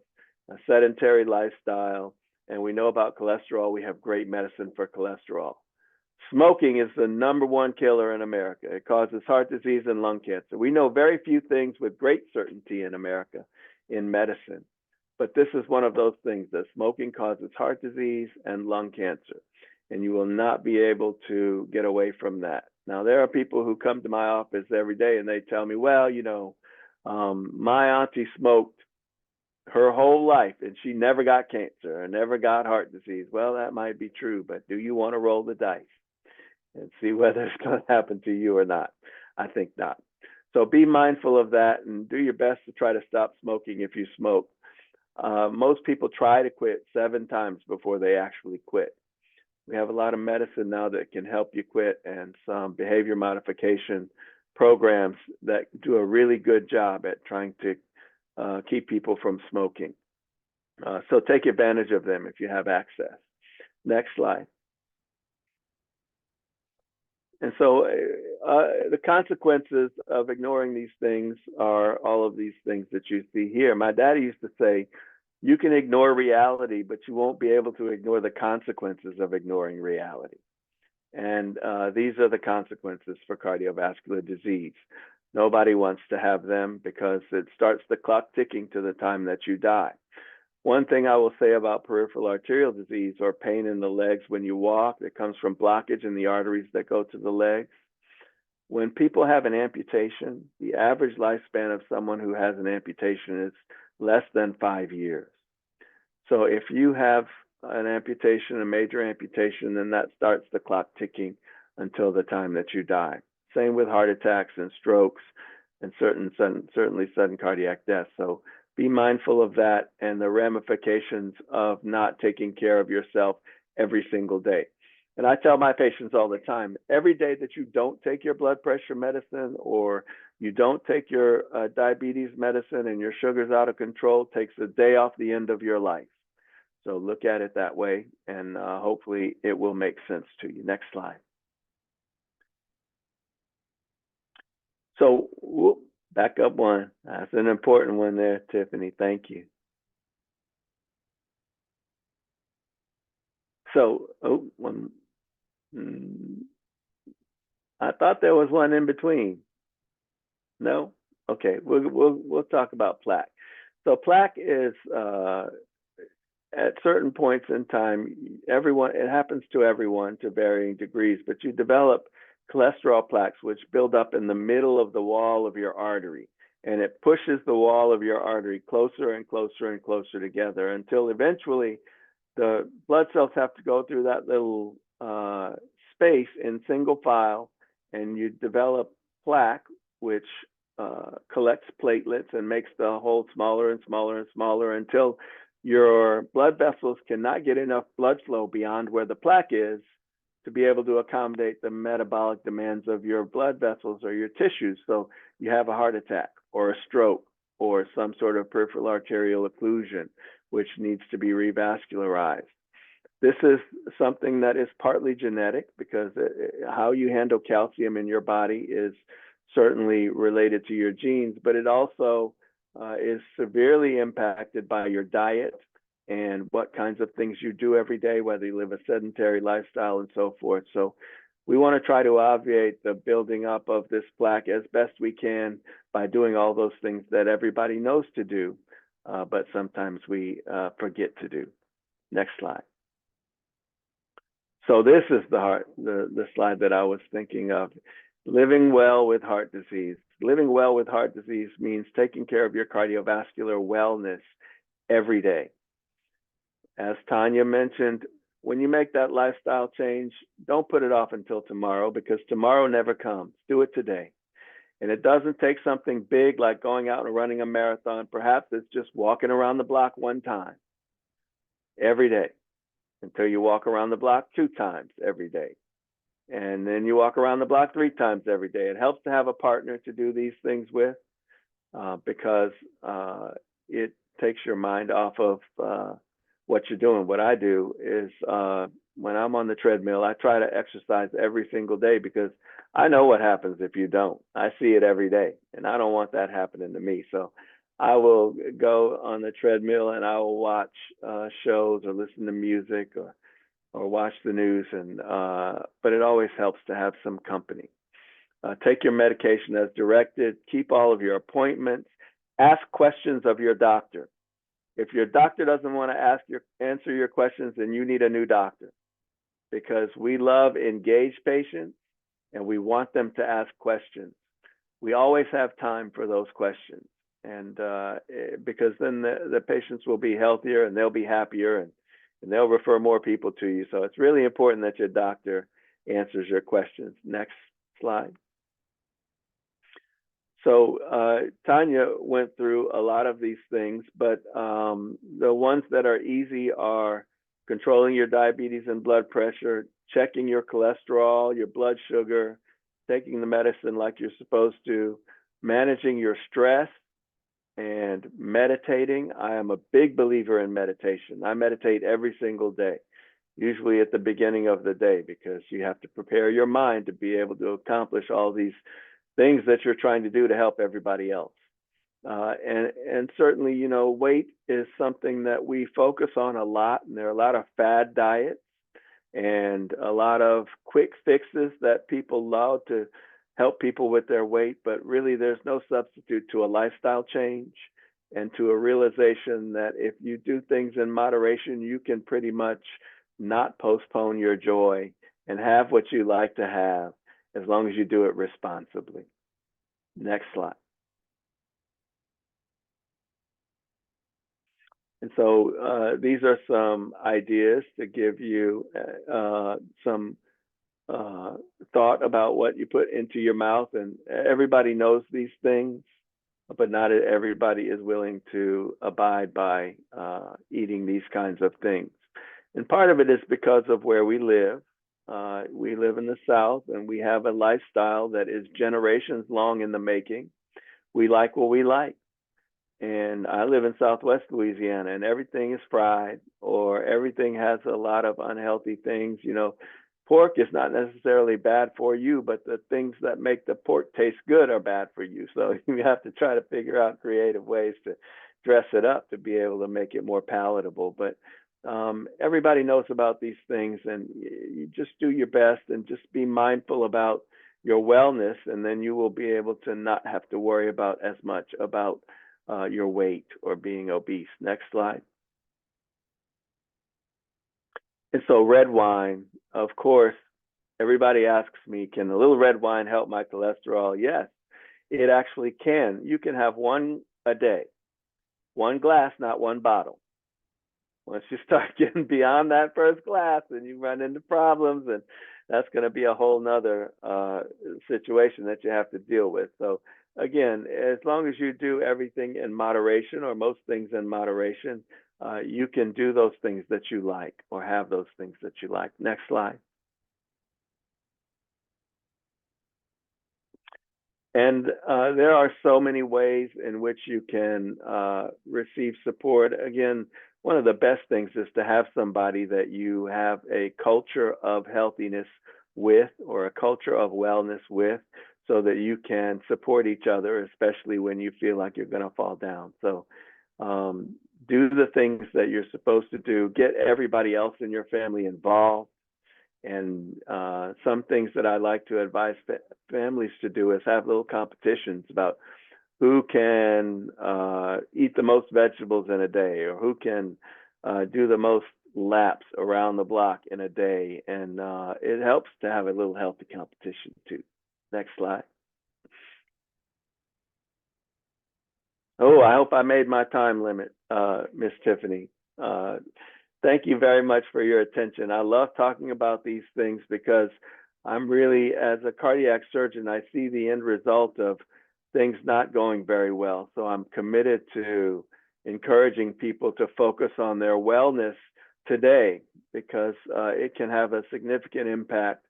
S3: a sedentary lifestyle, and we know about cholesterol. We have great medicine for cholesterol. Smoking is the #1 killer in America. It causes heart disease and lung cancer. We know very few things with great certainty in America in medicine, but this is one of those things that smoking causes heart disease and lung cancer, and you will not be able to get away from that. Now, there are people who come to my office every day and they tell me, well, you know, my auntie smoked her whole life and she never got cancer and never got heart disease. Well, that might be true, but do you want to roll the dice and see whether it's going to happen to you or not? I think not. So be mindful of that and do your best to try to stop smoking if you smoke. Most people try to quit 7 times before they actually quit. We have a lot of medicine now that can help you quit, and some behavior modification programs that do a really good job at trying to keep people from smoking. So take advantage of them if you have access. Next slide. And so the consequences of ignoring these things are all of these things that you see here. My daddy used to say, you can ignore reality, but you won't be able to ignore the consequences of ignoring reality. And these are the consequences for cardiovascular disease. Nobody wants to have them because it starts the clock ticking to the time that you die. One thing I will say about peripheral arterial disease or pain in the legs when you walk, that comes from blockage in the arteries that go to the legs. When people have an amputation, the average lifespan of someone who has an amputation is less than 5 years. So if you have an amputation, a major amputation, then that starts the clock ticking until the time that you die. Same with heart attacks and strokes and certainly sudden cardiac death. So be mindful of that and the ramifications of not taking care of yourself every single day. And I tell my patients all the time, every day that you don't take your blood pressure medicine or you don't take your diabetes medicine and your sugar's out of control takes a day off the end of your life. So look at it that way, and hopefully it will make sense to you. Next slide. So whoop, back up one. That's an important one there, Tiffany. Thank you. So, I thought there was one in between. No? Okay, we'll talk about plaque. So plaque is at certain points in time, it happens to everyone to varying degrees, but you develop cholesterol plaques which build up in the middle of the wall of your artery, and it pushes the wall of your artery closer and closer and closer together until eventually the blood cells have to go through that little space in single file, and you develop plaque which collects platelets and makes the hole smaller and smaller and smaller until your blood vessels cannot get enough blood flow beyond where the plaque is to be able to accommodate the metabolic demands of your blood vessels or your tissues. So you have a heart attack or a stroke or some sort of peripheral arterial occlusion, which needs to be revascularized. This is something that is partly genetic because how you handle calcium in your body is certainly related to your genes, but it also is severely impacted by your diet and what kinds of things you do every day, whether you live a sedentary lifestyle and so forth. So we want to try to obviate the building up of this plaque as best we can by doing all those things that everybody knows to do, but sometimes we forget to do. Next slide. So this is the slide that I was thinking of. Living well with heart disease. Living well with heart disease means taking care of your cardiovascular wellness every day. As Tanya mentioned, when you make that lifestyle change, don't put it off until tomorrow, because tomorrow never comes. Do it today. And it doesn't take something big like going out and running a marathon. Perhaps it's just walking around the block one time every day until you walk around the block 2 times every day. And then you walk around the block 3 times every day. It helps to have a partner to do these things with, because it takes your mind off of what you're doing. What I do is when I'm on the treadmill, I try to exercise every single day, because I know what happens if you don't. I see it every day, and I don't want that happening to me. So I will go on the treadmill and I will watch shows or listen to music or watch the news, and but it always helps to have some company. Take your medication as directed. Keep all of your appointments. Ask questions of your doctor. If your doctor doesn't want to answer your questions, then you need a new doctor, because we love engaged patients and we want them to ask questions. We always have time for those questions, and because then the patients will be healthier and they'll be happier, and they'll refer more people to you. So it's really important that your doctor answers your questions. Next slide. So Tanya went through a lot of these things, but the ones that are easy are controlling your diabetes and blood pressure, checking your cholesterol, your blood sugar, taking the medicine like you're supposed to, managing your stress, and meditating. I am a big believer in meditation. I meditate every single day, usually at the beginning of the day, because you have to prepare your mind to be able to accomplish all these things that you're trying to do to help everybody else. And certainly, you know, weight is something that we focus on a lot, and there are a lot of fad diets and a lot of quick fixes that people love to help people with their weight, but really there's no substitute to a lifestyle change and to a realization that if you do things in moderation, you can pretty much not postpone your joy and have what you like to have, as long as you do it responsibly. Next slide. And so these are some ideas to give you some thought about what you put into your mouth. And everybody knows these things, but not everybody is willing to abide by eating these kinds of things. And part of it is because of where we live. We live in the South, and we have a lifestyle that is generations long in the making. We like what we like. And I live in Southwest Louisiana, and everything is fried, or everything has a lot of unhealthy things. You know, pork is not necessarily bad for you, but the things that make the pork taste good are bad for you. So you have to try to figure out creative ways to dress it up to be able to make it more palatable. But everybody knows about these things, and you just do your best and just be mindful about your wellness, and then you will be able to not have to worry about as much about your weight or being obese. Next slide. And so red wine, of course, everybody asks me, can a little red wine help my cholesterol? Yes, it actually can. You can have one a day, one glass, not one bottle. Once you start getting beyond that first glass, then you run into problems, and that's going to be a whole nother situation that you have to deal with. So again, as long as you do everything in moderation, or most things in moderation, you can do those things that you like, or have those things that you like. Next slide. And there are so many ways in which you can receive support. Again, one of the best things is to have somebody that you have a culture of healthiness with, or a culture of wellness with, so that you can support each other, especially when you feel like you're going to fall down. So do the things that you're supposed to do. Get everybody else in your family involved. And some things that I like to advise families to do is have little competitions about who can eat the most vegetables in a day, or who can do the most laps around the block in a day. And it helps to have a little healthy competition too. Next slide. Oh, I hope I made my time limit, Miss Tiffany. Thank you very much for your attention. I love talking about these things because I'm really, as a cardiac surgeon, I see the end result of things not going very well. So I'm committed to encouraging people to focus on their wellness today because it can have a significant impact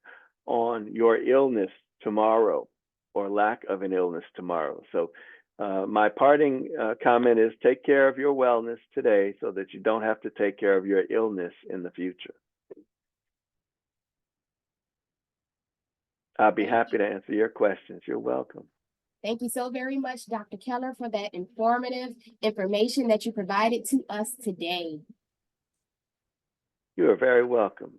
S3: on your illness tomorrow or lack of an illness tomorrow. So my parting comment is take care of your wellness today so that you don't have to take care of your illness in the future. I'll be happy to answer your questions. You're welcome.
S1: Thank you so very much, Dr. Keller, for that informative information that you provided to us today.
S3: You are very welcome.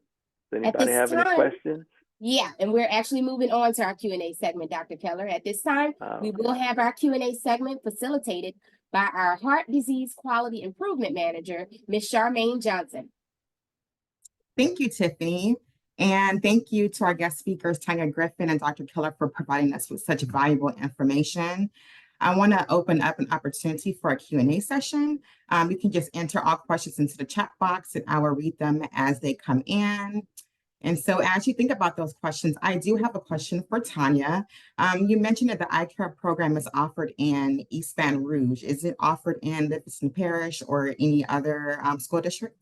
S3: Does anybody have any questions?
S1: Yeah, and we're actually moving on to our Q&A segment, Dr. Keller. At this time, we will have our Q&A segment facilitated by our Heart Disease Quality Improvement Manager, Ms. Charmaine Johnson.
S4: Thank you, Tiffany. And thank you to our guest speakers, Tanya Griffin and Dr. Keller, for providing us with such valuable information. I want to open up an opportunity for a Q&A session. You can just enter all questions into the chat box and I will read them as they come in. And so as you think about those questions, I do have a question for Tanya. You mentioned that the eye care program is offered in East Baton Rouge. Is it offered in Livingston Parish or any other school district?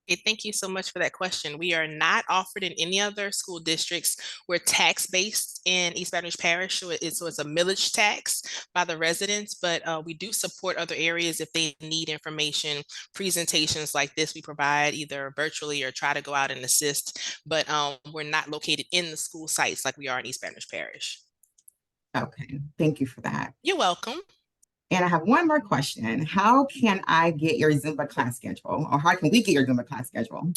S2: Okay, thank you so much for that question. We are not offered in any other school districts. We're tax-based in East Baton Rouge Parish, so it's a millage tax by the residents, but we do support other areas if they need information, presentations like this we provide either virtually or try to go out and assist, but we're not located in the school sites like we are in East Baton Rouge Parish.
S4: Okay, thank you for that.
S2: You're welcome.
S4: And I have one more question. How can I get your Zumba class schedule, or how can we get your Zumba class schedule?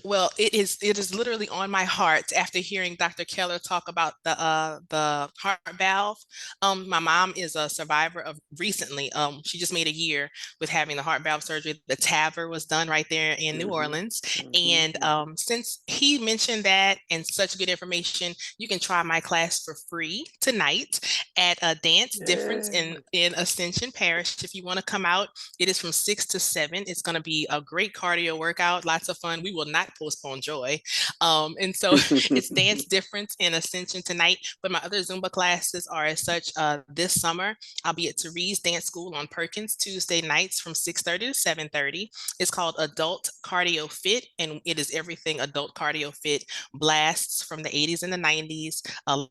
S2: Well, it is literally on my heart after hearing Dr. Keller talk about the heart valve. My mom is a survivor of recently. She just made a year with having the heart valve surgery. The TAVR was done right there in New Orleans. And since he mentioned that and such good information, you can try my class for free tonight at a Dance Difference in Ascension Parish. If you want to come out, it is from 6 to 7. It's going to be a great cardio workout, lots of fun. We will not postpone joy. And so it's Dance Difference in Ascension tonight, but my other Zumba classes are as such. This summer, I'll be at Therese Dance School on Perkins Tuesday nights from 6:30 to 7:30. It's called Adult Cardio Fit, and it is everything adult cardio fit, blasts from the 80s and the 90s,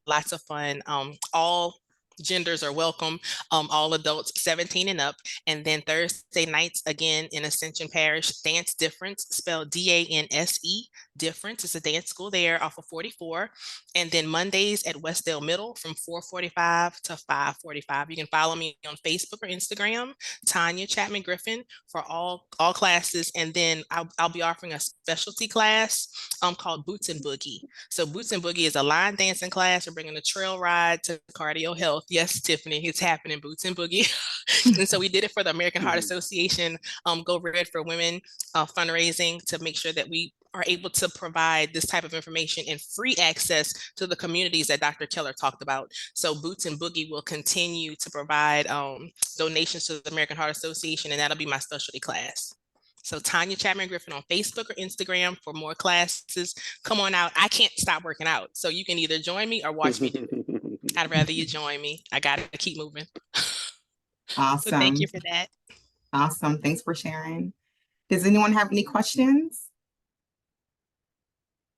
S2: lots of fun. All genders are welcome, all adults 17 and up. And then Thursday nights, again, in Ascension Parish, Dance Difference, spelled D-A-N-S-E, Difference. It's a dance school there off of 44. And then Mondays at Westdale Middle from 4:45 to 5:45. You can follow me on Facebook or Instagram, Tanya Chapman Griffin, for all classes. And then I'll be offering a specialty class called Boots and Boogie. So Boots and Boogie is a line dancing class. We're bringing a trail ride to cardio health. Yes, Tiffany, it's happening, Boots and Boogie. And so we did it for the American Heart Association Go Red for Women fundraising to make sure that we are able to provide this type of information and free access to the communities that Dr. Keller talked about. So Boots and Boogie will continue to provide donations to the American Heart Association, and that'll be my specialty class. So Tanya Chapman Griffin on Facebook or Instagram for more classes. Come on out. I can't stop working out. So you can either join me or watch me do it. I'd rather you join me. I got to keep moving.
S4: Awesome.
S2: So thank you for that.
S4: Awesome. Thanks for sharing. Does anyone have any questions?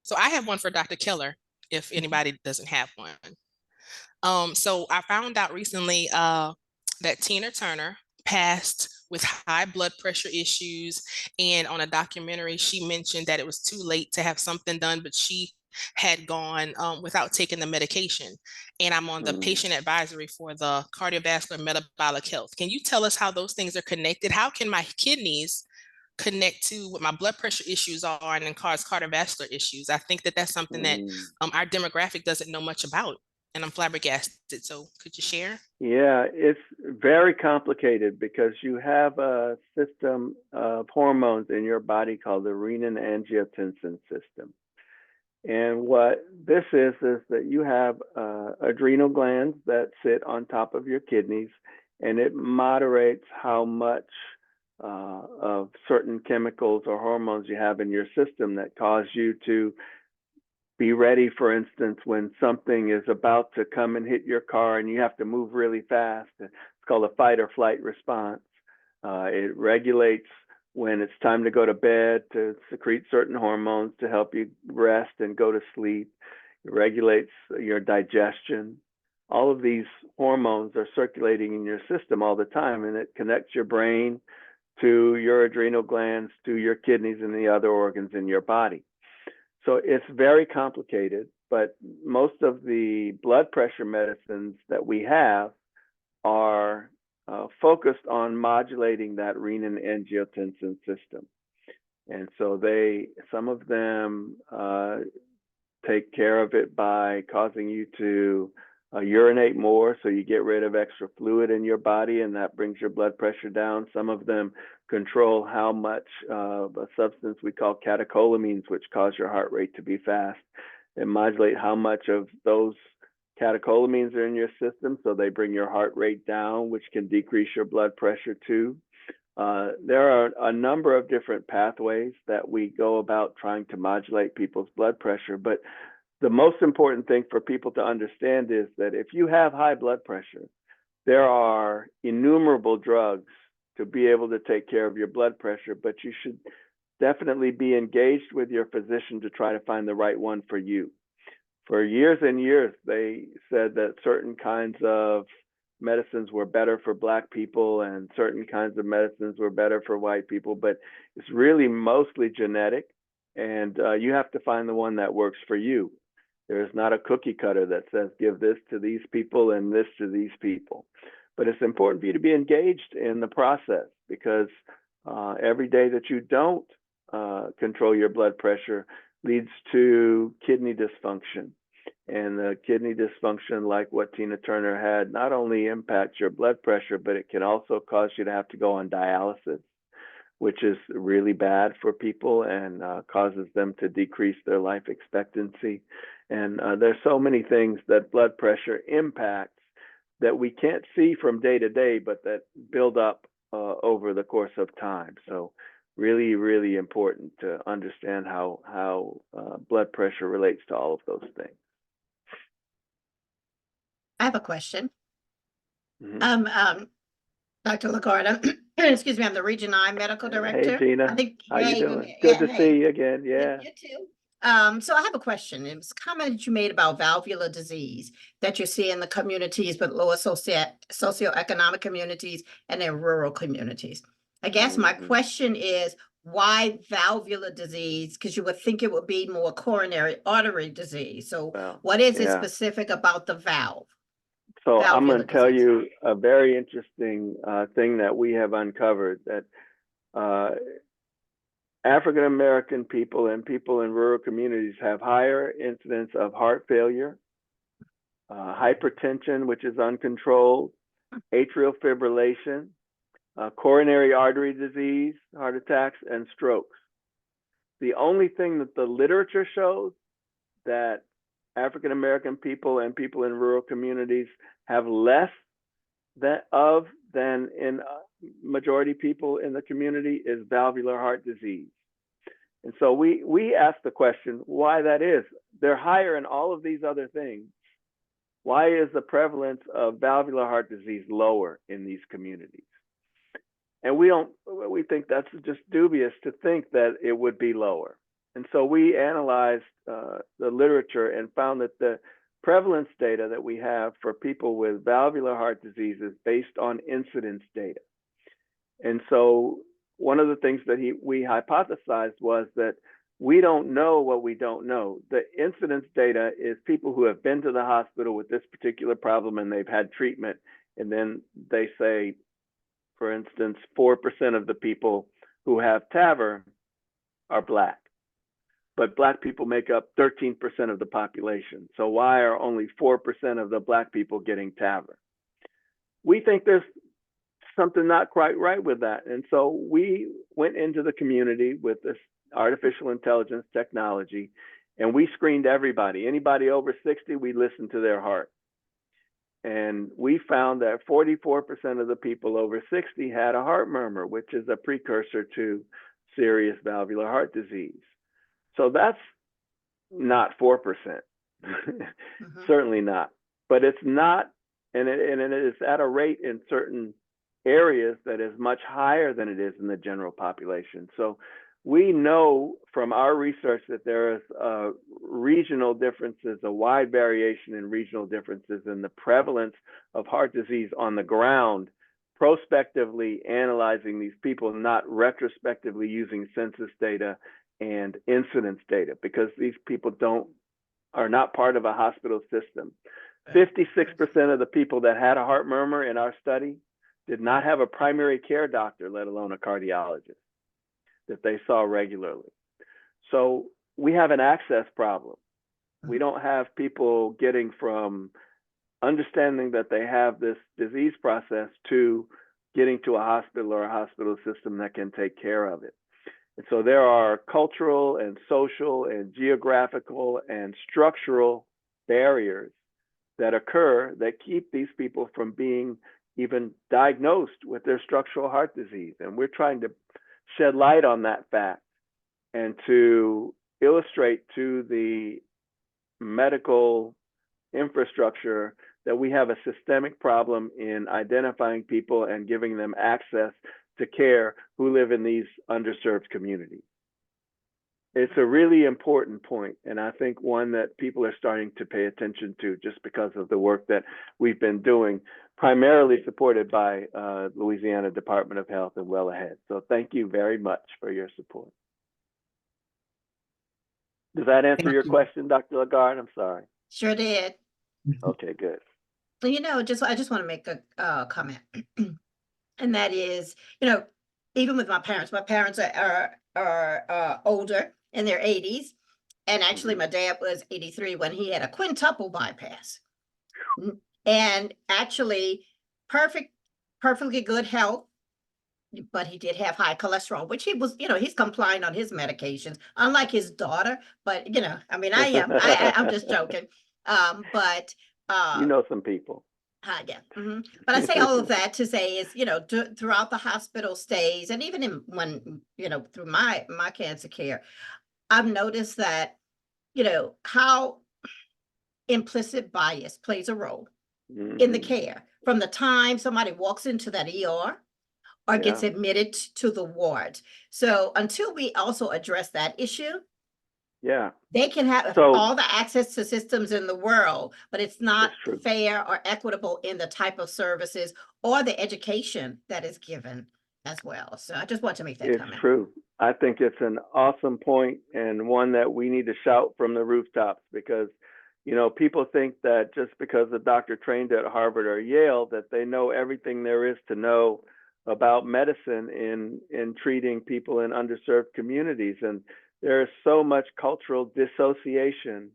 S2: So I have one for Dr. Keller, if anybody doesn't have one. So I found out recently that Tina Turner passed with high blood pressure issues. And on a documentary, she mentioned that it was too late to have something done, but she had gone without taking the medication. And I'm on the patient advisory for the cardiovascular metabolic health. Can you tell us how those things are connected? How can my kidneys connect to what my blood pressure issues are and then cause cardiovascular issues? I think that that's something that our demographic doesn't know much about, and I'm flabbergasted. So could you share?
S3: Yeah, it's very complicated because you have a system of hormones in your body called the renin-angiotensin system. And what this is that you have adrenal glands that sit on top of your kidneys, and it moderates how much of certain chemicals or hormones you have in your system that cause you to be ready, for instance, when something is about to come and hit your car and you have to move really fast. It's called a fight or flight response. It regulates when it's time to go to bed to secrete certain hormones to help you rest and go to sleep. It regulates your digestion. All of these hormones are circulating in your system all the time, and it connects your brain to your adrenal glands, to your kidneys, and the other organs in your body. So it's very complicated, but most of the blood pressure medicines that we have are focused on modulating that renin-angiotensin system. And so some of them take care of it by causing you to urinate more, so you get rid of extra fluid in your body, and that brings your blood pressure down. Some of them control how much of a substance we call catecholamines, which cause your heart rate to be fast, and modulate how much of those catecholamines are in your system, so they bring your heart rate down, which can decrease your blood pressure too. There are a number of different pathways that we go about trying to modulate people's blood pressure, but the most important thing for people to understand is that if you have high blood pressure, there are innumerable drugs to be able to take care of your blood pressure, but you should definitely be engaged with your physician to try to find the right one for you. For years and years, they said that certain kinds of medicines were better for Black people and certain kinds of medicines were better for white people, but it's really mostly genetic, and you have to find the one that works for you. There's not a cookie cutter that says give this to these people and this to these people. But it's important for you to be engaged in the process, because every day that you don't control your blood pressure leads to kidney dysfunction. And the kidney dysfunction, like what Tina Turner had, not only impacts your blood pressure, but it can also cause you to have to go on dialysis, which is really bad for people and causes them to decrease their life expectancy. And there's so many things that blood pressure impacts that we can't see from day to day, but that build up over the course of time. So really, really important to understand how blood pressure relates to all of those things.
S5: I have a question.
S3: Mhm.
S5: Dr. LaGuardia, excuse me, I'm the Region I Medical Director.
S3: Hey, Gina.
S5: I think,
S3: How you
S5: hey,
S3: doing? Good to
S5: hey.
S3: see you again. Yeah.
S5: You too. So I have a question. It was a comment that you made about valvular disease that you see in the communities with lower socioeconomic communities and in rural communities. I guess my
S3: Mhm.
S5: question is, why valvular disease? Because you would think it would be more coronary artery disease. So
S3: Well,
S5: what is it
S3: yeah.
S5: specific about the valve?
S3: So I'm
S5: Valvular
S3: going to tell
S5: disease.
S3: you a very interesting thing that we have uncovered, that African American people and people in rural communities have higher incidence of heart failure, hypertension, which is uncontrolled, atrial fibrillation, coronary artery disease, heart attacks, and strokes. The only thing that the literature shows that African American people and people in rural communities have less than in majority people in the community is valvular heart disease. And so we ask the question why that is. They're higher in all of these other things. Why is the prevalence of valvular heart disease lower in these communities? And we think that's just dubious to think that it would be lower. And so we analyzed the literature and found that the prevalence data that we have for people with valvular heart disease is based on incidence data. And so one of the things that we hypothesized was that we don't know what we don't know. The incidence data is people who have been to the hospital with this particular problem and they've had treatment, and then they say, for instance, 4% of the people who have TAVR are Black, but Black people make up 13% of the population. So why are only 4% of the Black people getting TAVR? We think there's something not quite right with that. And so we went into the community with this artificial intelligence technology, and we screened everybody. Anybody over 60, we listened to their heart. And we found that 44% of the people over 60 had a heart murmur, which is a precursor to serious valvular heart disease. So that's not 4%. Certainly not. But it's not, and it is at a rate in certain areas that is much higher than it is in the general population. So we know from our research that there is regional differences, a wide variation in regional differences in the prevalence of heart disease on the ground, prospectively analyzing these people, not retrospectively using census data and incidence data, because these people are not part of a hospital system. 56% of the people that had a heart murmur in our study did not have a primary care doctor, let alone a cardiologist, that they saw regularly. So we have an access problem. We don't have people getting from understanding that they have this disease process to getting to a hospital or a hospital system that can take care of it. And so there are cultural and social and geographical and structural barriers that occur that keep these people from being even diagnosed with their structural heart disease. And we're trying to shed light on that fact and to illustrate to the medical infrastructure that we have a systemic problem in identifying people and giving them access to care who live in these underserved communities. It's a really important point, and I think one that people are starting to pay attention to just because of the work that we've been doing, primarily supported by Louisiana Department of Health and Well Ahead. So thank you very much for your support. Does that answer your question, Dr. Lagarde? I'm sorry.
S5: Sure did.
S3: Okay, good.
S5: So, I just want to make a comment, and that is, even with my parents are older in their 80s, and actually my dad was 83 when he had a quintuple bypass, and actually perfectly good health, but he did have high cholesterol, which he was, he's complying on his medications, unlike his daughter. But I'm just joking. But
S3: some people.
S5: yeah. But I say all of that to say is, throughout the hospital stays, and even through my cancer care, I've noticed that, how implicit bias plays a role in the care from the time somebody walks into that ER or gets admitted to the ward. So until we also address that issue, they can have all the access to systems in the world, but it's not fair or equitable in the type of services or the education that is given as well. So I just want to make that comment.
S3: It's true. I think it's an awesome point, and one that we need to shout from the rooftops, because people think that just because a doctor trained at Harvard or Yale that they know everything there is to know about medicine in treating people in underserved communities. And there is so much cultural dissociation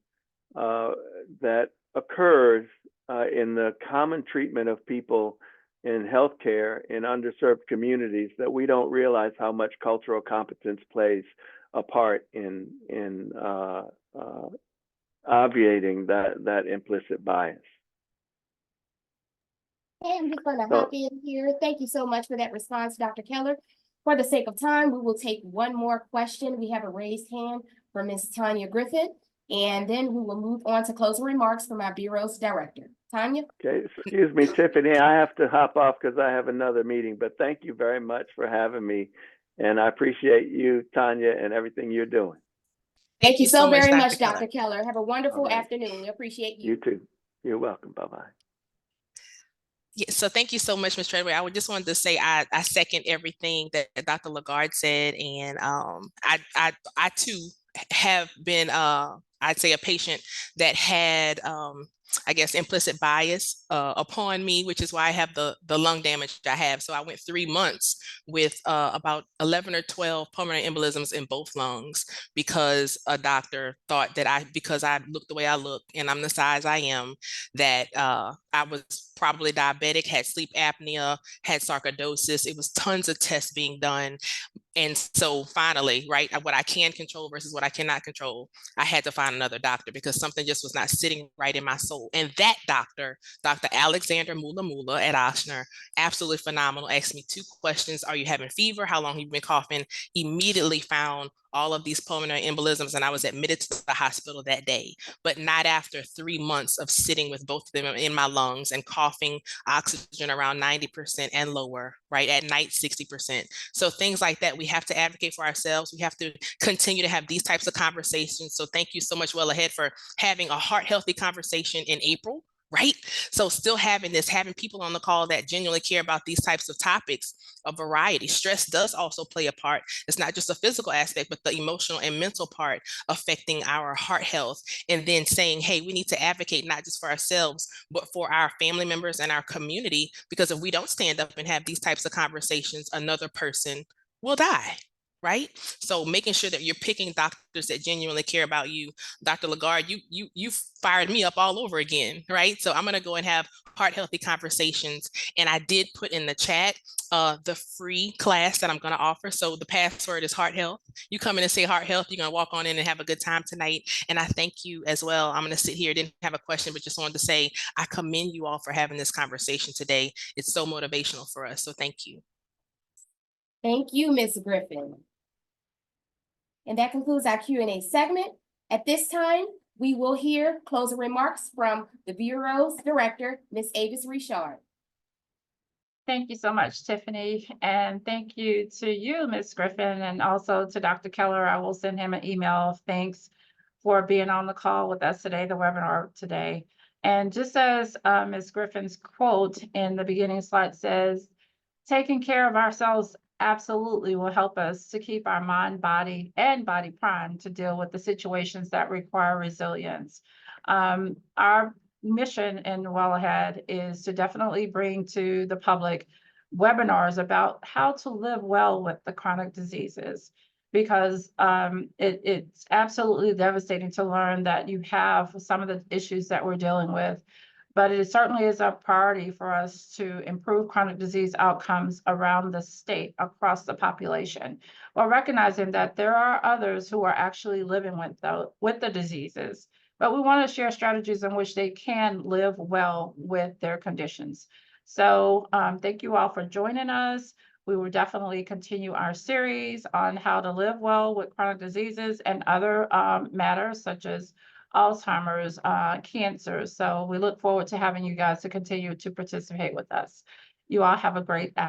S3: that occurs in the common treatment of people in healthcare in underserved communities that we don't realize how much cultural competence plays a part in obviating that implicit bias.
S1: Okay, I'm just going to hop in here. Thank you so much for that response, Dr. Keller. For the sake of time, we will take one more question. We have a raised hand from Ms. Tanya Griffin, and then we will move on to closing remarks from our Bureau's director. Tanya?
S3: Okay, excuse me, Tiffany, I have to hop off because I have another meeting, but thank you very much for having me. And I appreciate you, Tanya, and everything you're doing.
S1: Thank you so very much, Dr. Keller. Have a wonderful afternoon. We appreciate you.
S3: You too. You're welcome. Bye-bye.
S2: Yeah, so thank you so much, Ms. Treadway. I would just wanted to say I second everything that Dr. Lagarde said, and I too have been I'd say a patient that had I guess implicit bias upon me, which is why I have the lung damage I have. So I went 3 months with about 11 or 12 pulmonary embolisms in both lungs because a doctor thought that because I look the way I look and I'm the size I am, that I was probably diabetic, had sleep apnea, had sarcoidosis. It was tons of tests being done. And so finally, right, what I can control versus what I cannot control, I had to find another doctor because something just was not sitting right in my soul household. And that doctor, Dr. Alexander Mula at Ochsner, absolutely phenomenal, asked me 2 questions. Are you having fever? How long have you been coughing? Immediately found all of these pulmonary embolisms, and I was admitted to the hospital that day, but not after 3 months of sitting with both of them in my lungs and coughing oxygen around 90% and lower, right? At night, 60%. So things like that, we have to advocate for ourselves. We have to continue to have these types of conversations. So thank you so much, Well Ahead, for having a heart healthy conversation in April. Right? So still having people on the call that genuinely care about these types of topics, a variety. Stress does also play a part. It's not just a physical aspect, but the emotional and mental part affecting our heart health. And then saying, hey, we need to advocate not just for ourselves, but for our family members and our community, because if we don't stand up and have these types of conversations, another person will die. Right? So making sure that you're picking doctors that genuinely care about you. Dr. Lagarde, you fired me up all over again, right? So I'm gonna go and have heart healthy conversations. And I did put in the chat the free class that I'm gonna offer. So the password is Heart Health. You come in and say Heart Health, you're gonna walk on in and have a good time tonight. And I thank you as well. I'm gonna sit here, didn't have a question, but just wanted to say, I commend you all for having this conversation today. It's so motivational for us, so thank you.
S1: Thank you, Ms. Griffin. And that concludes our Q&A segment. At this time, we will hear closing remarks from the Bureau's Director, Ms. Avis Richard.
S6: Thank you so much, Tiffany. And thank you to you, Ms. Griffin, and also to Dr. Keller. I will send him an email of thanks for being on the call with us today, the webinar today. And just as Ms. Griffin's quote in the beginning slide says, taking care of ourselves absolutely will help us to keep our mind, body, and body primed to deal with the situations that require resilience. Our mission in Well Ahead is to definitely bring to the public webinars about how to live well with the chronic diseases, because it's absolutely devastating to learn that you have some of the issues that we're dealing with. But it certainly is a priority for us to improve chronic disease outcomes around the state, across the population, while recognizing that there are others who are actually living with the diseases. But we want to share strategies in which they can live well with their conditions. So thank you all for joining us. We will definitely continue our series on how to live well with chronic diseases and other matters such as Alzheimer's, cancer. So we look forward to having you guys to continue to participate with us. You all have a great afternoon.